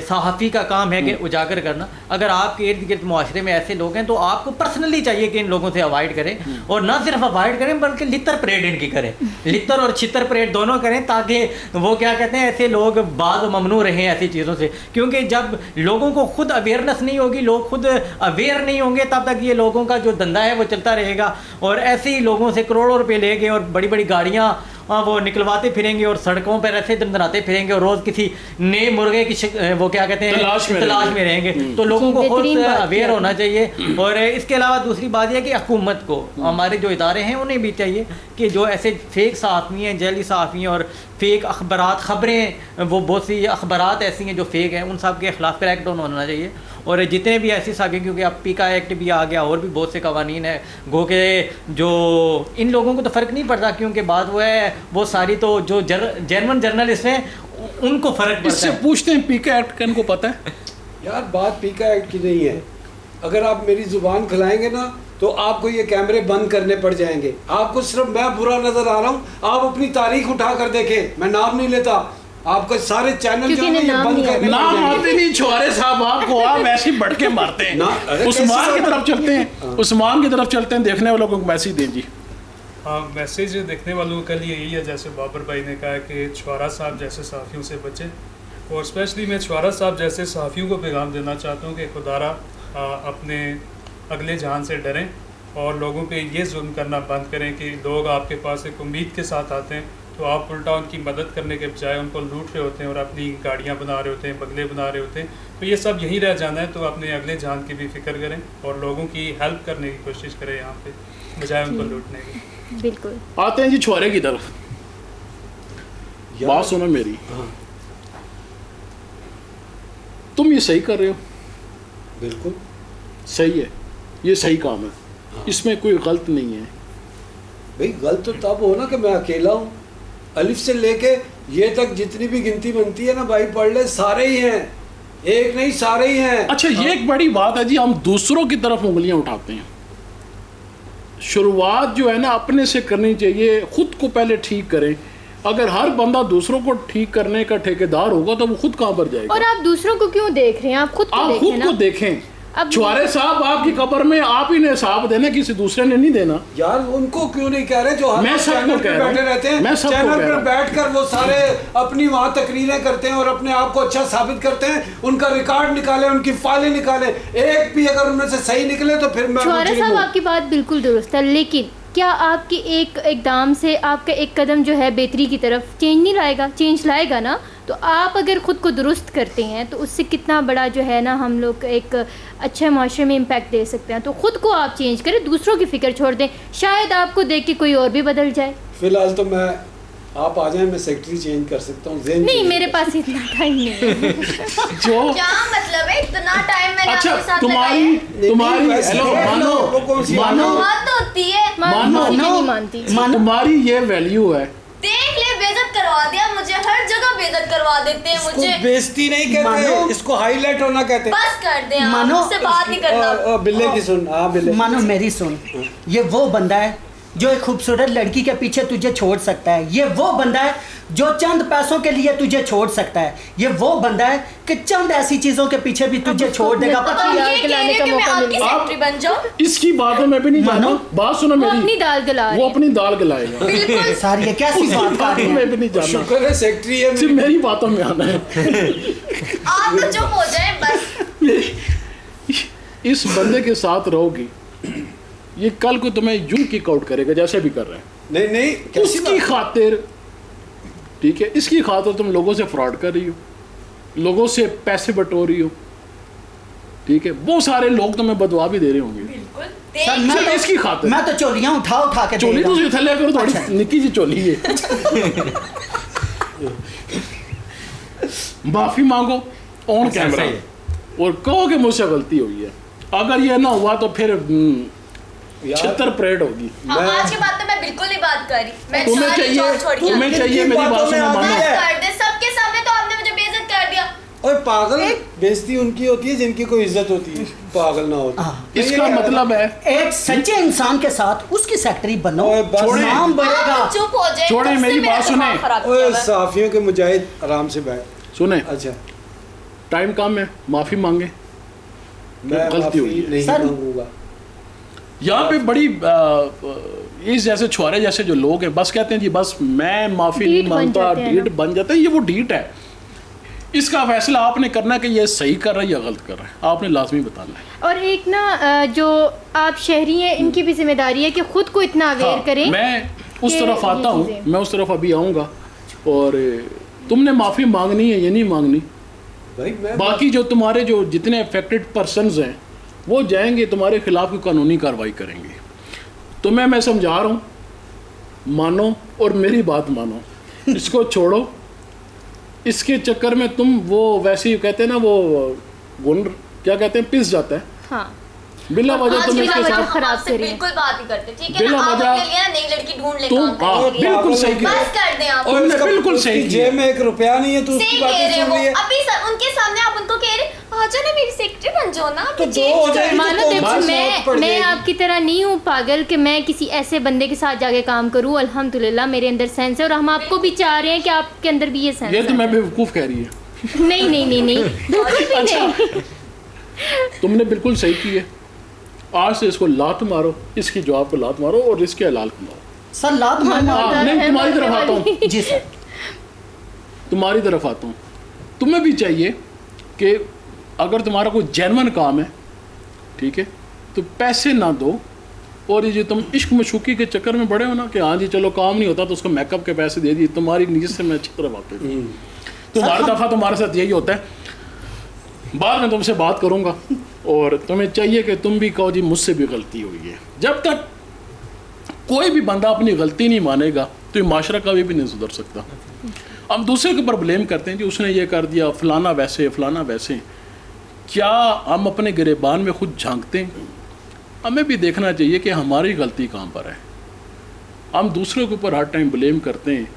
सहाफ़ी का काम है कि उजागर करना। अगर आपके इर्द गिर्द मुआशरे में ऐसे लोग हैं तो आपको पर्सनली चाहिए कि इन लोगों से अवॉइड करें, और ना सिर्फ अवॉइड करें बल्कि लितर परेड इनकी करें, लितर और छितर परेड दोनों करें, ताकि वो क्या कहते हैं ऐसे लोग बाद ममनू रहें ऐसी चीज़ों से। क्योंकि जब लोगों को खुद अवेयरनेस नहीं होगी, लोग खुद अवेयर नहीं होंगे, तब तक ये लोगों का जो धंधा है वो चलता रहेगा, और ऐसे ही लोगों से करोड़ों रुपए लेंगे और बड़ी बड़ी गाड़ियाँ वो निकलवाते फिरेंगे और सड़कों पर ऐसे दंदनाते फिरेंगे और रोज़ किसी नए मुर्गे की वो क्या कहते हैं तलाश में रहेंगे। तो लोगों को खुद अवेयर होना चाहिए। और इसके अलावा दूसरी बात यह कि हुकूमत को, हमारे जो इदारे हैं उन्हें भी चाहिए कि जो ऐसे फेक सहाफ़ी हैं, जैली सहाफ़ी हैं और फेक अखबारात खबरें, वो बहुत सी अखबारात ऐसी हैं जो फेक हैं, उन सब के ख़िलाफ़ क्रैकडाउन होना चाहिए। और जितने भी ऐसी साफी, क्योंकि अब पीका एक्ट भी आ गया और भी बहुत से कवानीन है, गो के जो इन लोगों को तो फ़र्क नहीं पड़ता, क्योंकि बात वो है वो सारी तो जो जर्मन जर्नलिस्ट हैं उनको फ़र्क पड़ता है। इससे पूछते हैं पीका एक्ट का इनको पता है? यार बात पीका एक्ट की नहीं है, अगर आप मेरी ज़ुबान खिलाएंगे ना तो आपको ये कैमरे बंद करने पड़ जाएंगे। आपको सिर्फ मैं बुरा नज़र आ रहा हूँ, आप अपनी तारीख उठा कर देखें, मैं नाम नहीं लेता, आपका सारे चैनल जो है ये नाम बंद करने नाम आते नहीं छोरे साहब आपको, आप ऐसे ही बढ़ के मारते हैं। उस्मान की तरफ चलते हैं, उस्मान की तरफ चलते हैं, देखने वालों को मैसेज दें जी। हाँ, मैसेज देखने वालों के लिए यही है, जैसे बाबर भाई ने कहा कि छुआरा साहब जैसे सहाफ़ियों से बचें, और स्पेशली मैं छुआरा साहब जैसे सहाफ़ियों को पैगाम देना चाहता हूँ कि खुदारा अपने अगले जहान से डरें और लोगों पे ये जुल्म करना बंद करें कि लोग आपके पास एक उम्मीद के साथ आते हैं तो आप उल्टा उनकी मदद करने के बजाय उनको लूट रहे होते हैं और अपनी गाड़ियाँ बना रहे होते हैं, बंगले बना रहे होते हैं। तो ये सब यहीं रह जाना है, तो अपने अगले जहान की भी फिक्र करें और लोगों की हेल्प करने की कोशिश करें यहाँ पे, बजाय उनको लूटने की। बिल्कुल। आते हैं जी छुआरे की तरफ, बात सुनो मेरी। तुम ये सही कर रहे हो, बिल्कुल सही है, ये सही काम है, इसमें कोई गलत नहीं है। भाई गलत तो तब हो ना कि मैं अकेला हूँ, अलिफ से लेके ये तक जितनी भी गिनती बनती है ना भाई, पढ़ ले सारे ही हैं, एक नहीं सारे ही हैं। अच्छा ये एक बड़ी बात है जी, हम दूसरों की तरफ उंगलियां उठाते हैं। शुरुआत जो है ना अपने से करनी चाहिए, खुद को पहले ठीक करें। अगर हर बंदा दूसरों को ठीक करने का ठेकेदार होगा तो वो खुद कहाँ पर जाएगा। और आप दूसरों को क्यों देख रहे हैं, आप खुद को देखें। छुआरे साहब आपकी कब्र में आप ही ने हिसाब देना, किसी दूसरे ने नहीं देना। यार उनको क्यों नहीं कह रहे जो मैं चैनल पे बैठे रहते हैं, चैनल पर बैठकर वो सारे अपनी वहाँ तकरीरें करते हैं और अपने आप को अच्छा साबित करते हैं, उनका रिकॉर्ड निकाले, उनकी फाइलें निकाले, एक भी अगर उनमें से सही निकले तो फिर मैं। छुआरे साहब आपकी बात बिल्कुल दुरुस्त है, लेकिन क्या आपकी एक इकदाम से आपका एक कदम जो है बेहतरी की तरफ चेंज नहीं लाएगा? चेंज लाएगा ना। तो आप अगर ख़ुद को दुरुस्त करते हैं तो उससे कितना बड़ा जो है ना हम लोग एक अच्छे माशरे में इम्पैक्ट दे सकते हैं। तो ख़ुद को आप चेंज करें, दूसरों की फ़िक्र छोड़ दें, शायद आपको देख के कोई और भी बदल जाए। फिलहाल तो मैं, आप आ जाएं, मैं सेक्रेटरी चेंज कर सकता हूँ। नहीं, मेरे पास इतना टाइम नहीं है। जो क्या मतलब है इतना टाइम मैंने अच्छा, आपके साथ तुम्हारी हेलो मानो बात होती है, तुम्हारी ये वैल्यू है। देख ले, बेइज्जत करवा दिया मुझे, हर जगह बेइज्जत करवा देते हैं मुझे। बेइज्जती नहीं कहते, इसको हाईलाइट होना कहते हैं। बस कर दे, मुझसे बात नहीं करना। बिल्ले की सुन, हाँ बिल्ले मानो मेरी सुन, ये वो बंदा है जो एक खूबसूरत लड़की के पीछे तुझे छोड़ सकता है, ये वो बंदा है जो चंद पैसों के लिए तुझे छोड़ सकता है, ये वो बंदा है कि चंद ऐसी चीजों के पीछे भी तुझे छोड़ देगा। बन जाओ, इसकी बातों में भी नहीं जाना। बात सुनो मेरी, अपनी दाल गला, वो अपनी दाल गलाएगा। सारी ये कैसी बात में भी नहीं जाना। शुक्र है सेक्रेटरी है, सिर्फ मेरी बातों में आना है। आप तो चुप हो जाए बस। इस बंदे के साथ रहोगी, ये कल को तुम्हें यूं किक आउट करेगा जैसे भी कर रहे हैं। नहीं उसकी खातिर, ठीक है, इसकी खातिर तुम लोगों से फ्रॉड कर रही हो, लोगों से पैसे बटोर रही हो, ठीक है, वो सारे लोग तुम्हें बदवा भी दे रहे होंगे। बिल्कुल, इसकी खातिर मैं तो चोलियां उठा के चोली तो थले करो, थोड़ी निक्की सी चोली है। माफी मांगो ऑन कैमरा और कहो कि मुझसे गलती हुई है। अगर ये ना हुआ तो फिर छितर परेड होगी। आज के बाद तो मैं बिल्कुल नहीं बात कर रही। मैं तुम्हें चाहिए मेरी बात सुनो, मानो कर दे, सबके सामने तो आपने मुझे बेइज्जत कर दिया। और पागल बेइज्जती उनकी होती है जिनकी कोई इज्जत होती है, पागल ना होती। इसका मतलब है एक सच्चे इंसान के साथ उसकी सेक्रेटरी बनो, नाम बढ़ेगा। चुप हो जाए, छोड़े मेरी बात सुने। ओए सहाफियों के मुजाहिद आराम से बैठ सुने। अच्छा टाइम कम है, माफी मांगे, मैं गलती हुई नहीं मांगूंगा। यहाँ पे बड़ी इस जैसे छुआरे जैसे जो लोग हैं बस कहते हैं जी बस मैं माफी नहीं मांगता, डीट बन जाते हैं। ये वो डीट है, इसका फैसला आपने करना है कि ये सही कर रहा है या गलत कर रहा है, आपने लाजमी बताना है। और एक ना जो आप शहरी हैं इनकी भी जिम्मेदारी है कि खुद को इतना अवेयर करें। मैं उस तरफ आता हूँ, मैं उस तरफ अभी आऊँगा। और तुमने माफ़ी मांगनी है या नहीं मांगनी, बाकी जो तुम्हारे जो जितने अफेक्टेड पर्सनस हैं वो जाएंगे तुम्हारे खिलाफ की कानूनी कार्रवाई करेंगे। तुम्हें मैं समझा रहा हूँ, मानो और मेरी बात मानो, इसको छोड़ो। इसके चक्कर में तुम वो वैसे ही कहते हैं ना, वो गुण क्या कहते हैं, पिस जाता है। हाँ। बिला वजह तुम इसके साथ खराब से बिल्कुल बात नहीं करते, ठीक है बिला ना? वजह आप ले लिया, नई लड़की ढूंढ ले, तुम बिल्कुल सही कह बस कर दें आप। तुमने बिल्कुल सही किया। जेब में एक रुपया नहीं है तो उसकी बातें सुन रही है। अभी उनके सामने आप उनको कह रहे आ जाओ ना, मेरी सेक्रेटरी बन जाओ ना, तो change हो कर जाएगी लो। मानो तो देखो बस मौत पड़ मैं जाएगी। आपकी तरह नहीं हूँ पागल कि मैं किसी ऐसे बंदे के साथ जाके काम करूँ। अल्हम्दुलिल्लाह मेरे अंदर सेंस है, और हम आपको भी चाह रहे हैं कि आपके अंदर भी ये सेंस ये तो है। मैं बेवकूफ़ कह रही है। नहीं नहीं नहीं नहीं, बिल्कुल भी नहीं। तुमने बिल्कुल सही की है। आज से इसको लात मारो, इसकी जवाब को लात मारो और इसके हलाल को मारो। सर लात मारना नहीं, तुम्हारी तरफ आता हूँ, जी सर, तुम्हारी तरफ आता हूँ। तुम्हें भी चाहिए कि अगर तुम्हारा कोई जेन्युइन काम है, ठीक है, तो पैसे ना दो। और ये जो तुम इश्क मशूकी के चक्कर में पड़े हो ना कि हाँ जी चलो काम नहीं होता तो उसको मेकअप के पैसे दे दिए, तुम्हारी नीयत से मैं अच्छी तरह वाकिफ हूँ। तुम्हारी दफ़ा तुम्हारे साथ यही होता है। बाद में तुमसे बात करूँगा और तुम्हें चाहिए कि तुम भी कहो जी मुझसे भी गलती हुई है। जब तक कोई भी बंदा अपनी गलती नहीं मानेगा तो ये माशरा कभी भी नहीं सुधर सकता। हम दूसरे के ऊपर ब्लेम करते हैं कि उसने ये कर दिया, फलाना वैसे फलाना वैसे। क्या हम अपने गिरेबान में खुद झांकते हैं? हमें भी देखना चाहिए कि हमारी गलती कहाँ पर है। हम दूसरों के ऊपर हर टाइम ब्लेम करते हैं,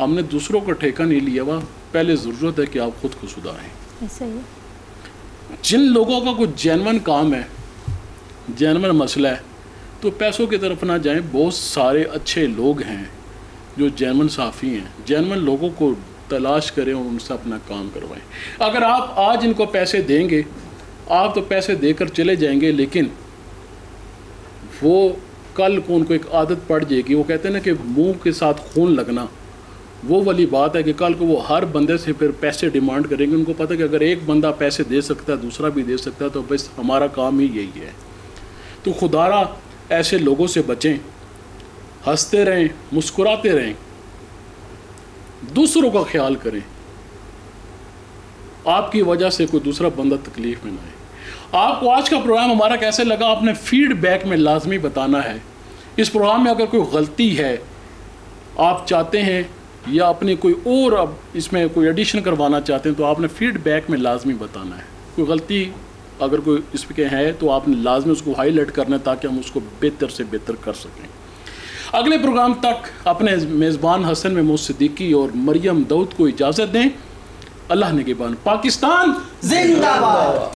हमने दूसरों का ठेका नहीं लिया हुआ। पहले ज़रूरत है कि आप खुद को सुधारें। ऐसा ही है। जिन लोगों का कोई जेन्युइन काम है, जेन्युइन मसला है, तो पैसों की तरफ ना जाएं। बहुत सारे अच्छे लोग हैं जो जेन्युइन साफ़ी हैं। जेन्युइन लोगों को तलाश करें और उनसे अपना काम करवाएं। अगर आप आज इनको पैसे देंगे, आप तो पैसे देकर चले जाएंगे, लेकिन वो कल को उनको एक आदत पड़ जाएगी। वो कहते हैं ना कि मुंह के साथ खून लगना, वो वाली बात है कि कल को वो हर बंदे से फिर पैसे डिमांड करेंगे। उनको पता है कि अगर एक बंदा पैसे दे सकता है, दूसरा भी दे सकता है, तो बस हमारा काम ही यही है। तो खुदारा ऐसे लोगों से बचें, हंसते रहें, मुस्कुराते रहें, दूसरों का ख्याल करें। आपकी वजह से कोई दूसरा बंदा तकलीफ में ना आए। आपको आज का प्रोग्राम हमारा कैसे लगा, आपने फीडबैक में लाजमी बताना है। इस प्रोग्राम में अगर कोई गलती है आप चाहते हैं या अपनी कोई और अब इसमें कोई एडिशन करवाना चाहते हैं, तो आपने फीडबैक में लाजमी बताना है। कोई गलती अगर कोई इसमें है तो आपने लाजमी उसको हाईलाइट करना है ताकि हम उसको बेहतर से बेहतर कर सकें। अगले प्रोग्राम तक अपने मेज़बान हसन महमूद सिद्दीकी और मरियम दाऊद को इजाज़त दें। अल्लाह निगहबान। पाकिस्तान जिंदाबाद।